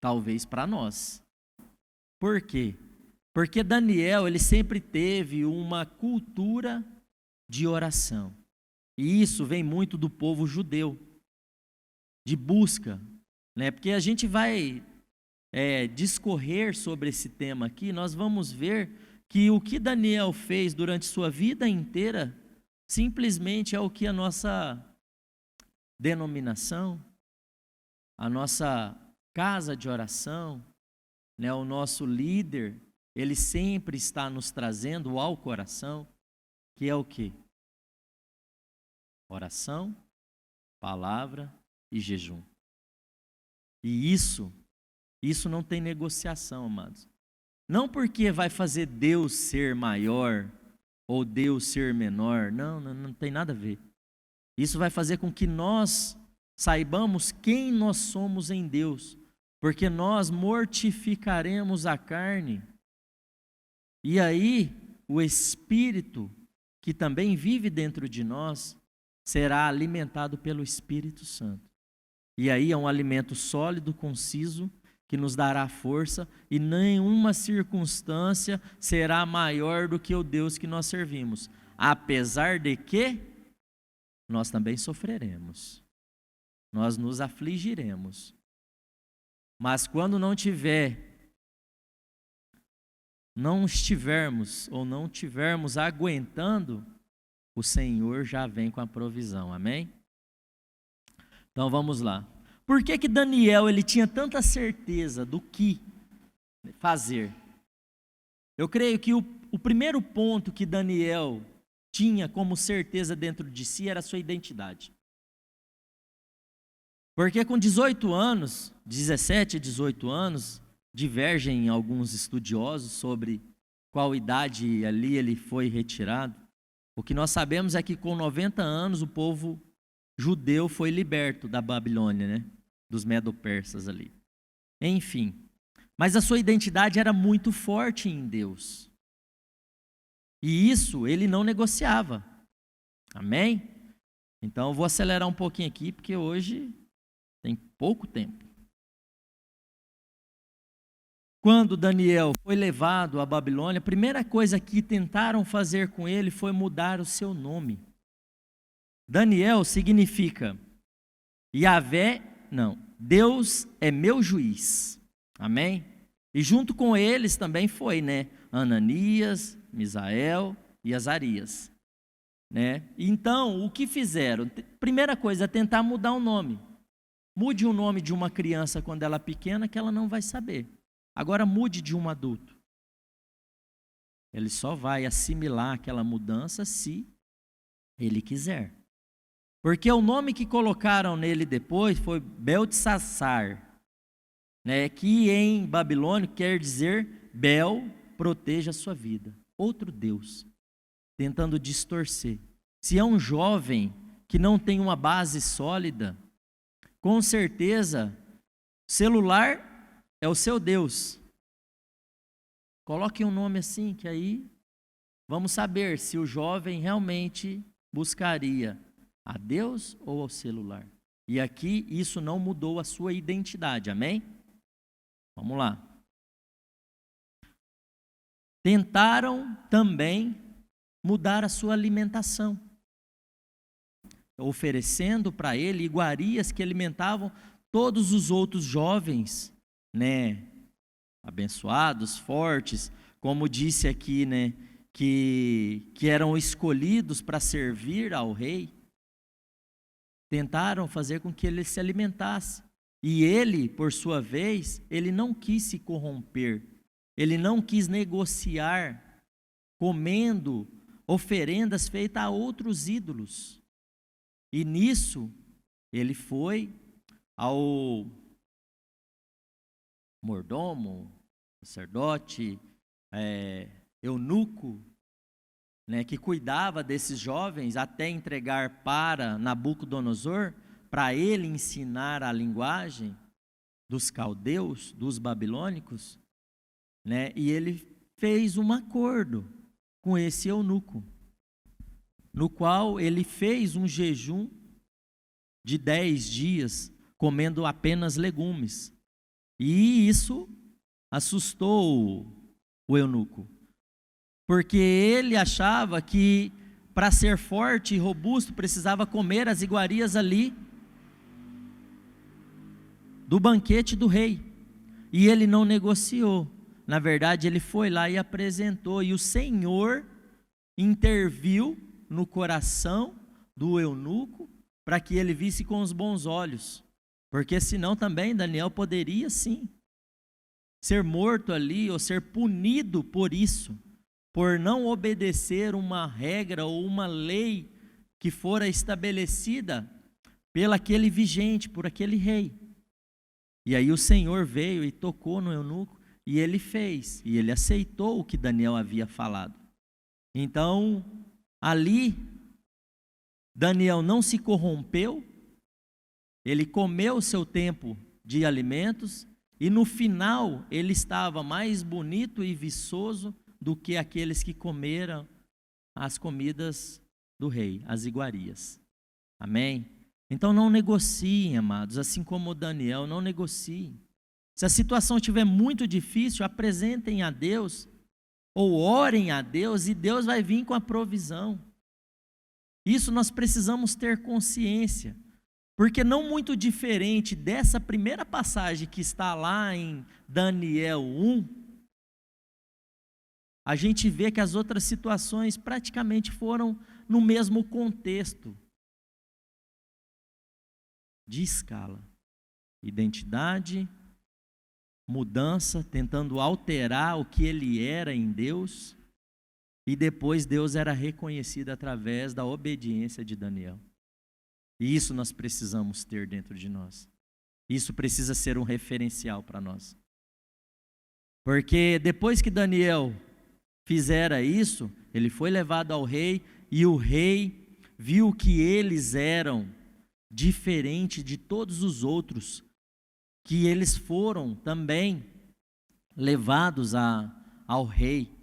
talvez para nós. Por quê? Porque Daniel, ele sempre teve uma cultura de oração. E isso vem muito do povo judeu, de busca, né? Porque a gente vai discorrer sobre esse tema aqui, nós vamos ver que o que Daniel fez durante sua vida inteira, simplesmente é o que a nossa denominação, a nossa casa de oração, né, o nosso líder, ele sempre está nos trazendo ao coração, que é o quê? Oração, palavra e jejum. E isso não tem negociação, amados. Não porque vai fazer Deus ser maior ou Deus ser menor, não tem nada a ver. Isso vai fazer com que nós saibamos quem nós somos em Deus, porque nós mortificaremos a carne. E aí, o Espírito, que também vive dentro de nós, será alimentado pelo Espírito Santo. E aí é um alimento sólido, conciso, que nos dará força, e nenhuma circunstância será maior do que o Deus que nós servimos. Apesar de que nós também sofreremos, nós nos afligiremos. Mas quando não estivermos ou não tivermos aguentando, o Senhor já vem com a provisão, amém? Então vamos lá. Por que que Daniel ele tinha tanta certeza do que fazer? Eu creio que o primeiro ponto que Daniel tinha como certeza dentro de si era a sua identidade. Porque com 18 anos, 17 a 18 anos, divergem alguns estudiosos sobre qual idade ali ele foi retirado. O que nós sabemos é que com 90 anos o povo judeu foi liberto da Babilônia, né? Dos medo-persas ali. Enfim, mas a sua identidade era muito forte em Deus. E isso ele não negociava. Amém? Então eu vou acelerar um pouquinho aqui, porque hoje tem pouco tempo. Quando Daniel foi levado à Babilônia, a primeira coisa que tentaram fazer com ele foi mudar o seu nome. Daniel significa Deus é meu juiz. Amém? E junto com eles também foi, né? Ananias, Misael e Azarias. Né? Então, o que fizeram? Primeira coisa, tentar mudar o nome. Mude o nome de uma criança quando ela é pequena, que ela não vai saber. Agora mude de um adulto. Ele só vai assimilar aquela mudança se ele quiser. Porque o nome que colocaram nele depois foi Beltsassar, né, que em babilônico quer dizer Bel, proteja a sua vida. Outro Deus, tentando distorcer. Se é um jovem que não tem uma base sólida, com certeza, celular é o seu Deus. Coloque um nome assim, que aí vamos saber se o jovem realmente buscaria a Deus ou ao celular. E aqui isso não mudou a sua identidade, amém? Vamos lá. Tentaram também mudar a sua alimentação, oferecendo para ele iguarias que alimentavam todos os outros jovens, né, abençoados, fortes, como disse aqui, né, que eram escolhidos para servir ao rei. Tentaram fazer com que ele se alimentasse. E ele, por sua vez, ele não quis se corromper. Ele não quis negociar comendo oferendas feitas a outros ídolos. E nisso, ele foi ao mordomo, sacerdote, eunuco, né, que cuidava desses jovens até entregar para Nabucodonosor, para ele ensinar a linguagem dos caldeus, dos babilônicos, né, e ele fez um acordo com esse eunuco, no qual ele fez um jejum de 10 dias, comendo apenas legumes. E isso assustou o eunuco, porque ele achava que para ser forte e robusto precisava comer as iguarias ali do banquete do rei. E ele não negociou. Na verdade, ele foi lá e apresentou, e o Senhor interviu no coração do eunuco para que ele visse com os bons olhos, porque senão também Daniel poderia sim ser morto ali ou ser punido por isso, por não obedecer uma regra ou uma lei que fora estabelecida pelo aquele vigente, por aquele rei. E aí o Senhor veio e tocou no eunuco, e ele fez, e ele aceitou o que Daniel havia falado. Então, ali, Daniel não se corrompeu, ele comeu o seu tempo de alimentos, e no final ele estava mais bonito e viçoso do que aqueles que comeram as comidas do rei, as iguarias. Amém? Então não negociem, amados, assim como Daniel, não negociem. Se a situação estiver muito difícil, apresentem a Deus, ou orem a Deus, e Deus vai vir com a provisão. Isso nós precisamos ter consciência, porque não muito diferente dessa primeira passagem que está lá em Daniel 1, a gente vê que as outras situações praticamente foram no mesmo contexto de escala, identidade, mudança, tentando alterar o que ele era em Deus, e depois Deus era reconhecido através da obediência de Daniel. E isso nós precisamos ter dentro de nós. Isso precisa ser um referencial para nós. Porque depois que Daniel fizera isso, ele foi levado ao rei, e o rei viu que eles eram diferentes de todos os outros, que eles foram também levados ao rei.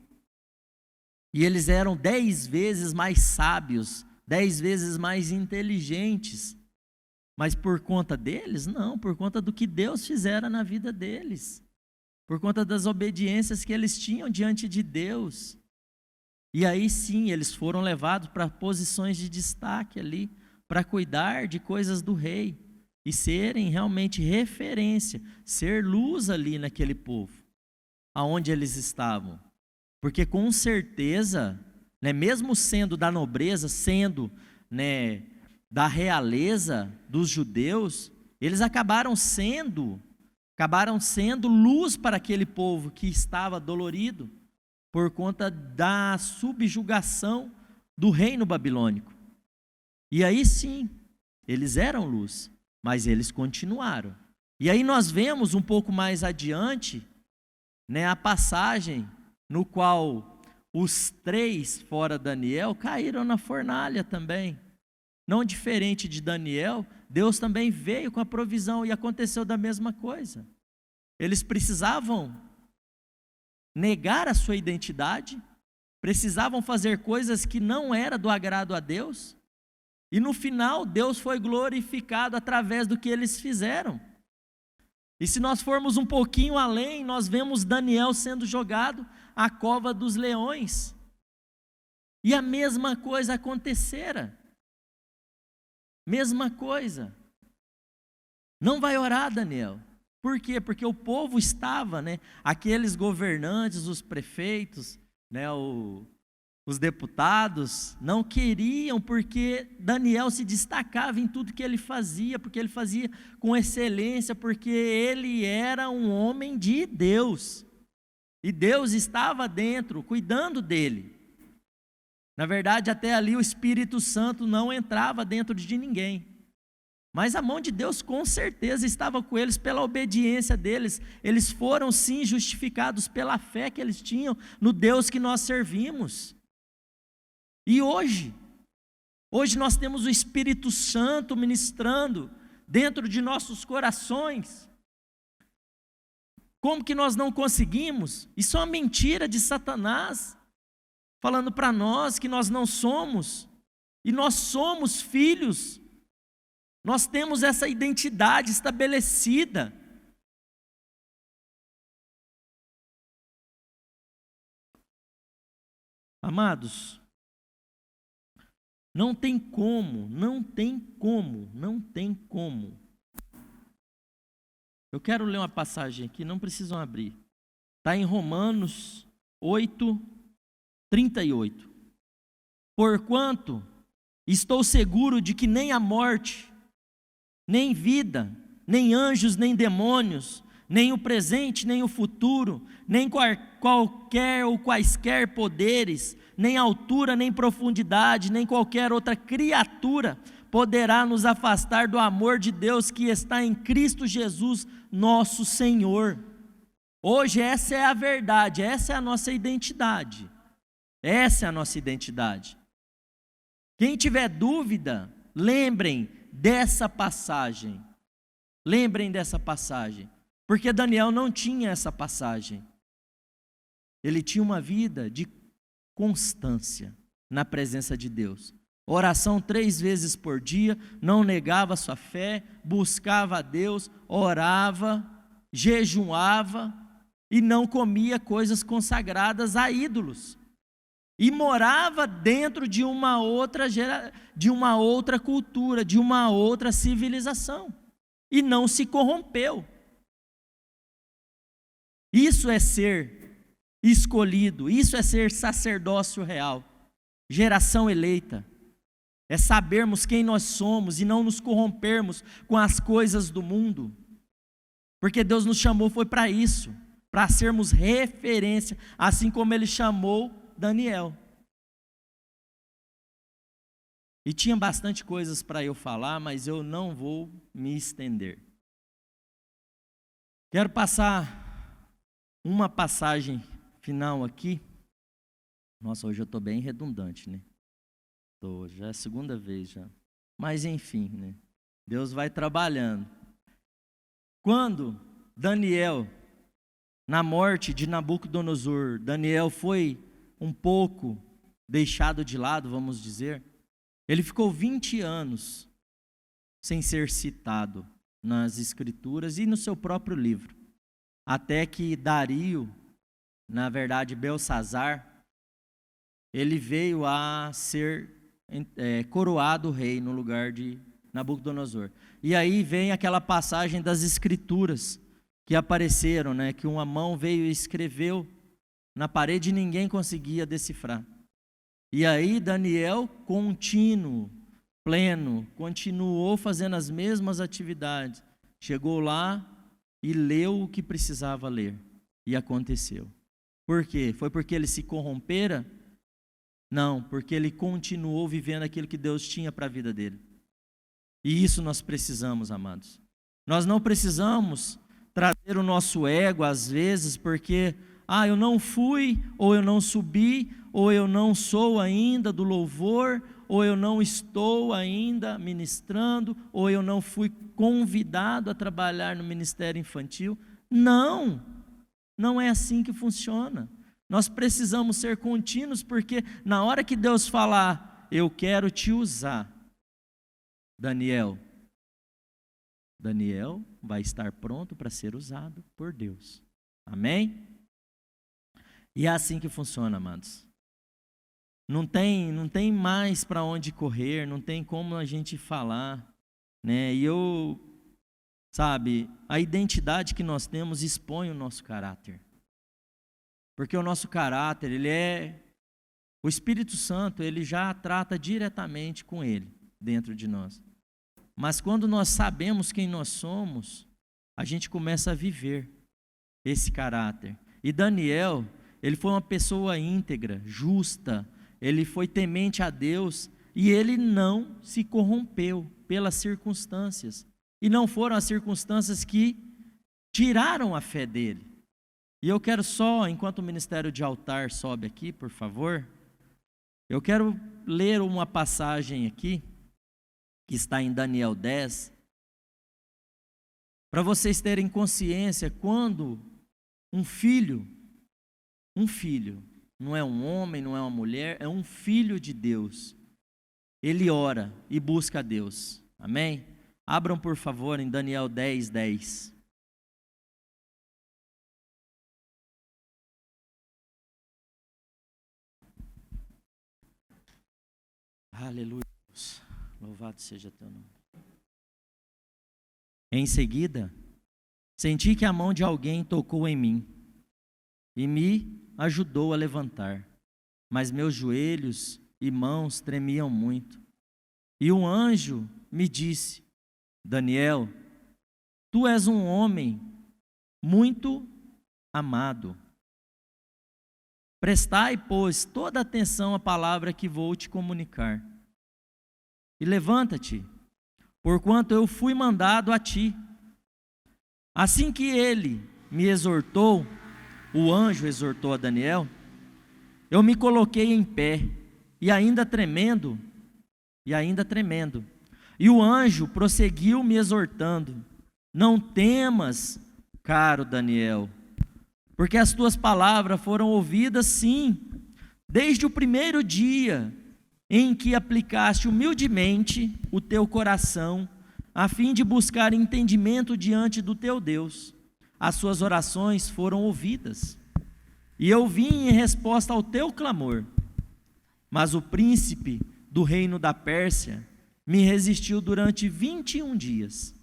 E eles eram 10 vezes mais sábios, 10 vezes mais inteligentes. Mas por conta deles? Não, por conta do que Deus fizera na vida deles. Por conta das obediências que eles tinham diante de Deus. E aí sim, eles foram levados para posições de destaque ali, para cuidar de coisas do rei. E serem realmente referência, ser luz ali naquele povo, aonde eles estavam. Porque com certeza, né, mesmo sendo da nobreza, sendo, né, da realeza dos judeus, eles acabaram sendo luz para aquele povo que estava dolorido, por conta da subjugação do reino babilônico. E aí sim, eles eram luz, mas eles continuaram. E aí nós vemos um pouco mais adiante, né, a passagem no qual os 3 fora Daniel caíram na fornalha também. Não diferente de Daniel, Deus também veio com a provisão e aconteceu da mesma coisa. Eles precisavam negar a sua identidade, precisavam fazer coisas que não era do agrado a Deus, e no final Deus foi glorificado através do que eles fizeram. E se nós formos um pouquinho além, nós vemos Daniel sendo jogado à cova dos leões. E a mesma coisa acontecera. Mesma coisa. Não vai orar, Daniel. Por quê? Porque o povo estava, né, aqueles governantes, os prefeitos, né, os deputados, não queriam, porque Daniel se destacava em tudo que ele fazia, porque ele fazia com excelência, porque ele era um homem de Deus. E Deus estava dentro, cuidando dele. Na verdade, até ali o Espírito Santo não entrava dentro de ninguém. Mas a mão de Deus com certeza estava com eles pela obediência deles. Eles foram sim justificados pela fé que eles tinham no Deus que nós servimos. E hoje nós temos o Espírito Santo ministrando dentro de nossos corações. Como que nós não conseguimos? Isso é uma mentira de Satanás, falando para nós que nós não somos, e nós somos filhos, nós temos essa identidade estabelecida. Amados, não tem como. Eu quero ler uma passagem aqui, não precisam abrir. Está em Romanos 8:38. Porquanto estou seguro de que nem a morte, nem vida, nem anjos, nem demônios, nem o presente, nem o futuro, nem qualquer ou quaisquer poderes, nem altura, nem profundidade, nem qualquer outra criatura poderá nos afastar do amor de Deus que está em Cristo Jesus, nosso Senhor. Hoje essa é a verdade, essa é a nossa identidade. Essa é a nossa identidade. Quem tiver dúvida, lembrem dessa passagem. Lembrem dessa passagem. Porque Daniel não tinha essa passagem. Ele tinha uma vida de constância na presença de Deus. Oração 3 vezes por dia, não negava sua fé, buscava a Deus, orava, jejuava e não comia coisas consagradas a ídolos. E morava dentro de uma outra cultura, de uma outra civilização. E não se corrompeu. Isso é ser escolhido, isso é ser sacerdócio real, geração eleita. É sabermos quem nós somos e não nos corrompermos com as coisas do mundo. Porque Deus nos chamou foi para isso, para sermos referência, assim como Ele chamou Daniel. E tinha bastante coisas para eu falar, mas eu não vou me estender. Quero passar uma passagem final aqui. Nossa, hoje eu estou bem redundante, né? Já é a segunda vez já. Mas enfim, né? Deus vai trabalhando. Quando Daniel, na morte de Nabucodonosor, Daniel foi um pouco deixado de lado, vamos dizer. Ele ficou 20 anos sem ser citado nas Escrituras e no seu próprio livro. Até que Dario, na verdade Belsazar, ele veio a ser coroado rei no lugar de Nabucodonosor. E aí vem aquela passagem das Escrituras que apareceram, né, que uma mão veio e escreveu na parede e ninguém conseguia decifrar. E aí Daniel, contínuo, pleno, continuou fazendo as mesmas atividades. Chegou lá e leu o que precisava ler. E aconteceu. Por quê? Foi porque ele se corrompera? Não, porque ele continuou vivendo aquilo que Deus tinha para a vida dele. E isso nós precisamos, amados. Nós não precisamos trazer o nosso ego, às vezes, porque eu não fui, ou eu não subi, ou eu não sou ainda do louvor, ou eu não estou ainda ministrando, ou eu não fui convidado a trabalhar no ministério infantil. Não, não é assim que funciona. Nós precisamos ser contínuos, porque na hora que Deus falar, eu quero te usar, Daniel vai estar pronto para ser usado por Deus. Amém? E é assim que funciona, amados. Não tem mais para onde correr, não tem como a gente falar, né? E a identidade que nós temos expõe o nosso caráter. Porque o nosso caráter, o Espírito Santo, ele já trata diretamente com ele, dentro de nós. Mas quando nós sabemos quem nós somos, a gente começa a viver esse caráter. E Daniel, ele foi uma pessoa íntegra, justa, ele foi temente a Deus e ele não se corrompeu pelas circunstâncias. E não foram as circunstâncias que tiraram a fé dele. E eu quero só, enquanto o ministério de altar sobe aqui, por favor, Eu quero ler uma passagem aqui, que está em Daniel 10, para vocês terem consciência quando um filho, não é um homem, não é uma mulher, é um filho de Deus, ele ora e busca a Deus. Amém? Abram, por favor, em Daniel 10, 10. Aleluia. Louvado seja teu nome. Em seguida, senti que a mão de alguém tocou em mim e me ajudou a levantar, mas meus joelhos e mãos tremiam muito. E um anjo me disse: Daniel, tu és um homem muito amado. Prestai, pois, toda atenção à palavra que vou te comunicar. E levanta-te, porquanto eu fui mandado a ti. Assim que ele me exortou, o anjo exortou a Daniel, eu me coloquei em pé, e ainda tremendo, e o anjo prosseguiu me exortando: não temas, caro Daniel, porque as tuas palavras foram ouvidas sim, desde o primeiro dia em que aplicaste humildemente o teu coração, a fim de buscar entendimento diante do teu Deus. As suas orações foram ouvidas, e eu vim em resposta ao teu clamor. Mas o príncipe do reino da Pérsia me resistiu durante 21 dias.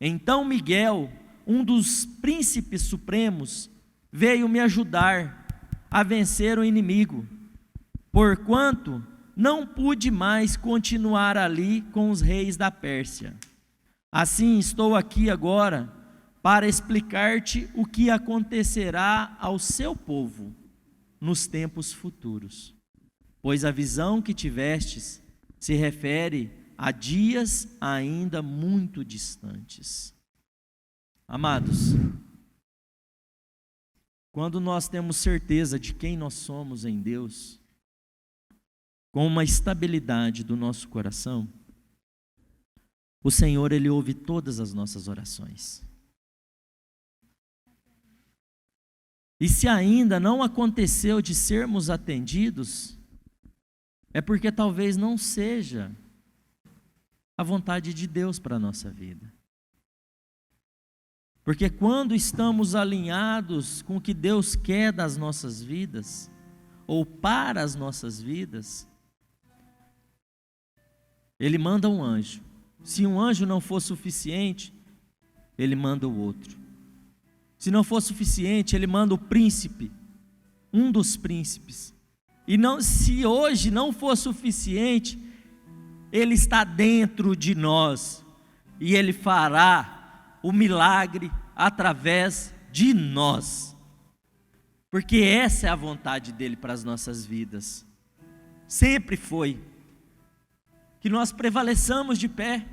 Então Miguel, um dos príncipes supremos, veio me ajudar a vencer o inimigo, porquanto não pude mais continuar ali com os reis da Pérsia. Assim estou aqui agora para explicar-te o que acontecerá ao seu povo nos tempos futuros, pois a visão que tivestes se refere a dias ainda muito distantes. Amados, quando nós temos certeza de quem nós somos em Deus, com uma estabilidade do nosso coração, o Senhor, Ele ouve todas as nossas orações. E se ainda não aconteceu de sermos atendidos, é porque talvez não seja a vontade de Deus para a nossa vida. Porque quando estamos alinhados com o que Deus quer das nossas vidas, ou para as nossas vidas, Ele manda um anjo. Se um anjo não for suficiente, Ele manda o outro. Se não for suficiente, Ele manda o príncipe, um dos príncipes. E não, se hoje não for suficiente, Ele está dentro de nós, e Ele fará o milagre através de nós, porque essa é a vontade dEle para as nossas vidas. Sempre foi. Que nós prevaleçamos de pé,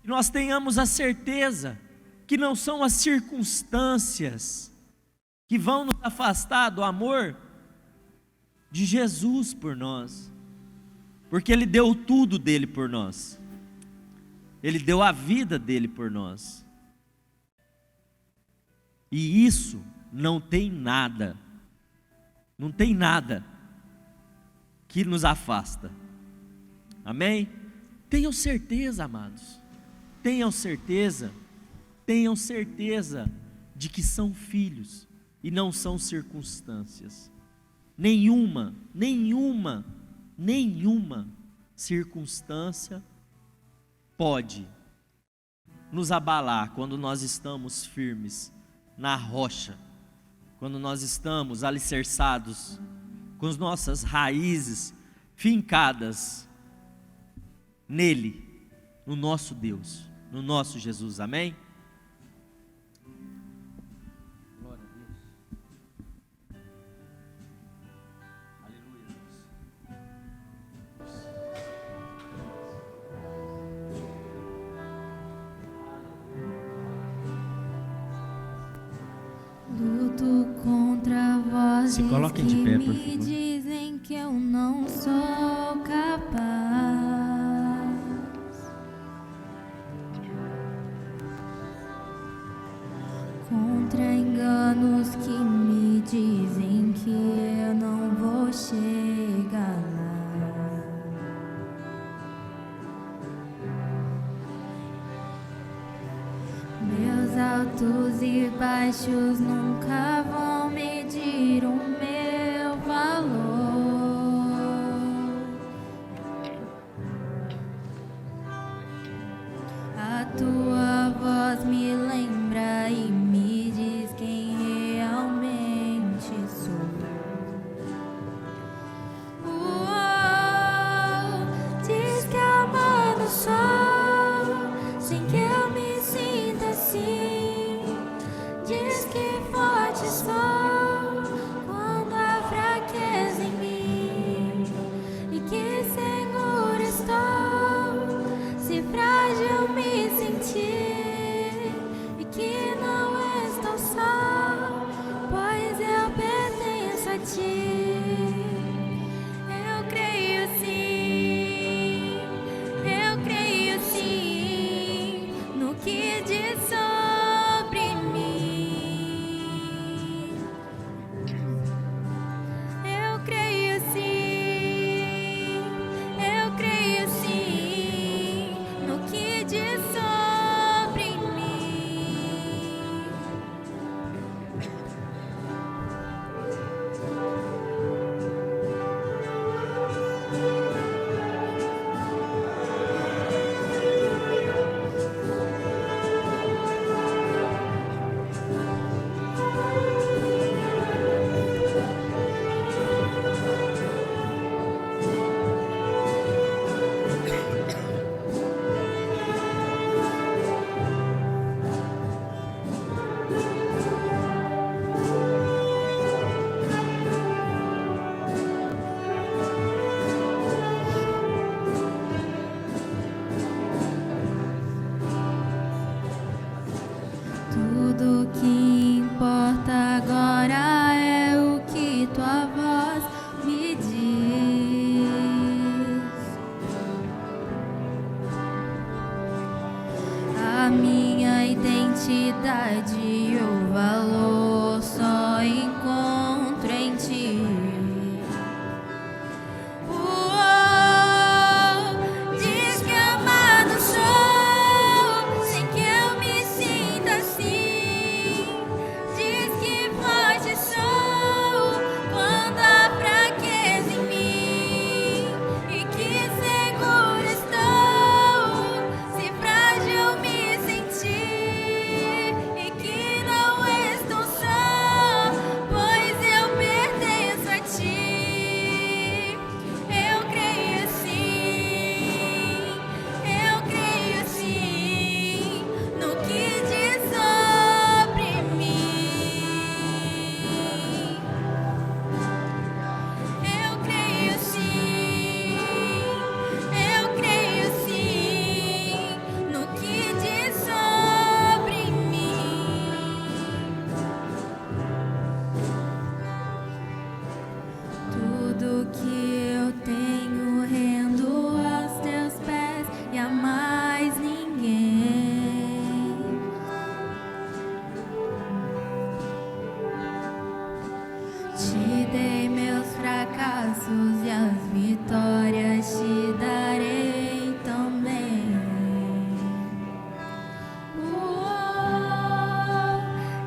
que nós tenhamos a certeza que não são as circunstâncias que vão nos afastar do amor de Jesus por nós, porque Ele deu tudo dEle por nós, Ele deu a vida dEle por nós, e isso não tem nada que nos afasta. Amém? Tenham certeza, amados, tenham certeza de que são filhos e não são circunstâncias. Nenhuma circunstância pode nos abalar quando nós estamos firmes na rocha, quando nós estamos alicerçados, com as nossas raízes fincadas nele, no nosso Deus, no nosso Jesus. Amém? Glória a Deus. Aleluia, Luto contra vozes Se coloquem de pé, por que me favor. dizem que que eu não sou capaz. Contra enganos que me dizem que eu não vou chegar lá. Meus altos e baixos nunca vão medir o meu valor. A tua voz me lembra e me diz quem realmente sou. Diz que amado sou, sem que eu me sinta assim. Diz que forte sou quando há fraqueza em mim, e que seguro estou se frágil me sentir, e que não estou só, pois eu pertenço a ti. Eu creio sim no que diz sobre mim. Eu creio sim no que diz sobre mim. Tudo que importa agora é o que tua voz me diz. A minha identidade e o valor só encontro em ti. Diz que amado sou, sem que eu me sinta assim. Diz que forte sou quando há fraqueza em mim, e que seguro estou se frágil me sentir, e que não estou só, pois eu pertenço a ti. Eu creio sim no que diz sobre mim. Eu creio sim no que diz sobre mim. Tudo que eu tenho rendo aos teus pés e a mais ninguém. Te dei meus fracassos e as vitórias te darei também.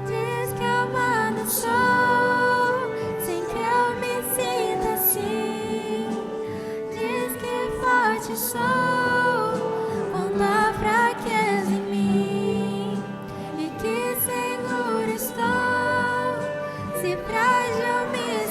Diz que amado sou, sem que eu me sinta assim. Diz que forte sou quando há fraqueza em mim, e que seguro estou se frágil me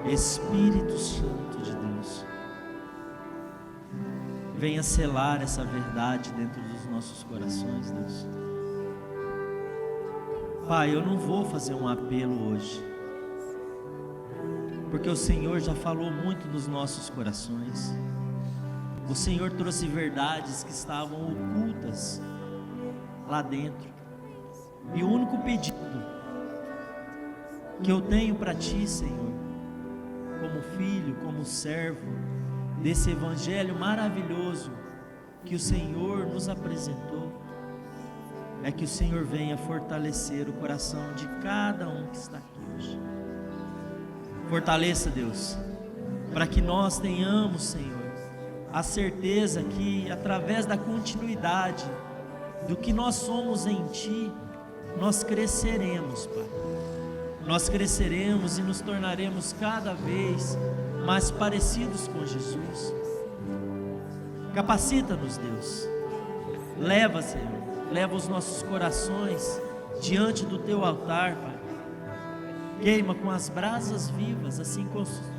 Espírito Santo de Deus, venha selar essa verdade dentro dos nossos corações, Deus. Pai, eu não vou fazer um apelo hoje, porque o Senhor já falou muito nos nossos corações. O Senhor trouxe verdades que estavam ocultas lá dentro. E o único pedido que eu tenho para Ti, Senhor, como filho, como servo desse evangelho maravilhoso que o Senhor nos apresentou, é que o Senhor venha fortalecer o coração de cada um que está aqui hoje. Fortaleça, Deus, para que nós tenhamos, Senhor, a certeza que através da continuidade do que nós somos em Ti, nós cresceremos, Pai. Nós cresceremos e nos tornaremos cada vez mais parecidos com Jesus. Capacita-nos, Deus. Leva, Senhor, leva os nossos corações diante do Teu altar, Pai. Queima com as brasas vivas, assim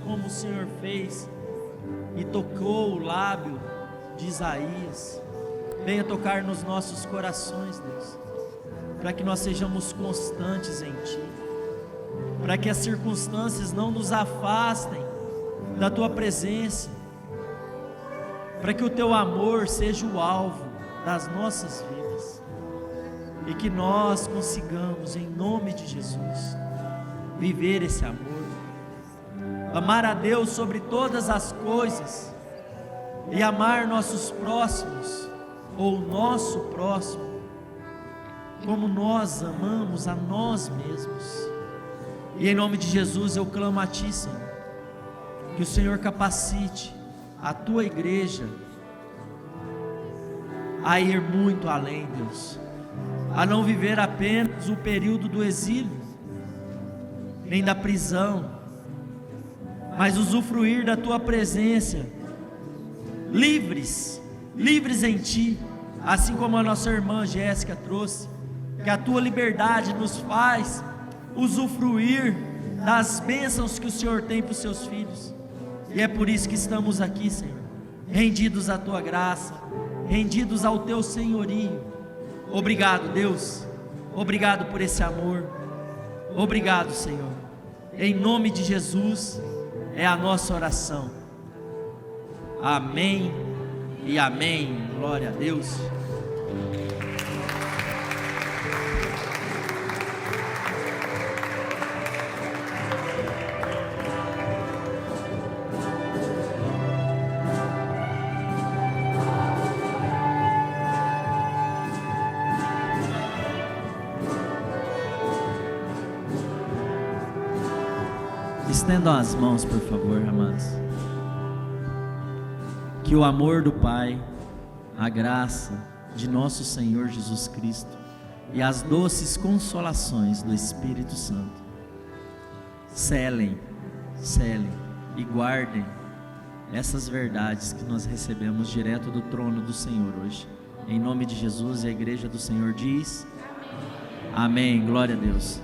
como o Senhor fez e tocou o lábio de Isaías. Venha tocar nos nossos corações, Deus, para que nós sejamos constantes em Ti, para que as circunstâncias não nos afastem da Tua presença, para que o Teu amor seja o alvo das nossas vidas e que nós consigamos, em nome de Jesus, viver esse amor, amar a Deus sobre todas as coisas e amar nossos próximos, ou nosso próximo, como nós amamos a nós mesmos. E em nome de Jesus eu clamo a Ti, Senhor, que o Senhor capacite a Tua igreja a ir muito além, Deus, a não viver apenas o período do exílio, nem da prisão, mas usufruir da Tua presença, livres em Ti, assim como a nossa irmã Jéssica trouxe, que a Tua liberdade nos faz usufruir das bênçãos que o Senhor tem para os Seus filhos, e é por isso que estamos aqui, Senhor, rendidos à Tua graça, rendidos ao Teu senhorio. Obrigado, Deus, obrigado por esse amor, obrigado, Senhor, em nome de Jesus é a nossa oração, amém e amém. Glória a Deus. Estendam as mãos, por favor, amados. Que o amor do Pai, a graça de nosso Senhor Jesus Cristo e as doces consolações do Espírito Santo selem e guardem essas verdades que nós recebemos direto do trono do Senhor hoje. Em nome de Jesus, e a igreja do Senhor diz: amém. Glória a Deus.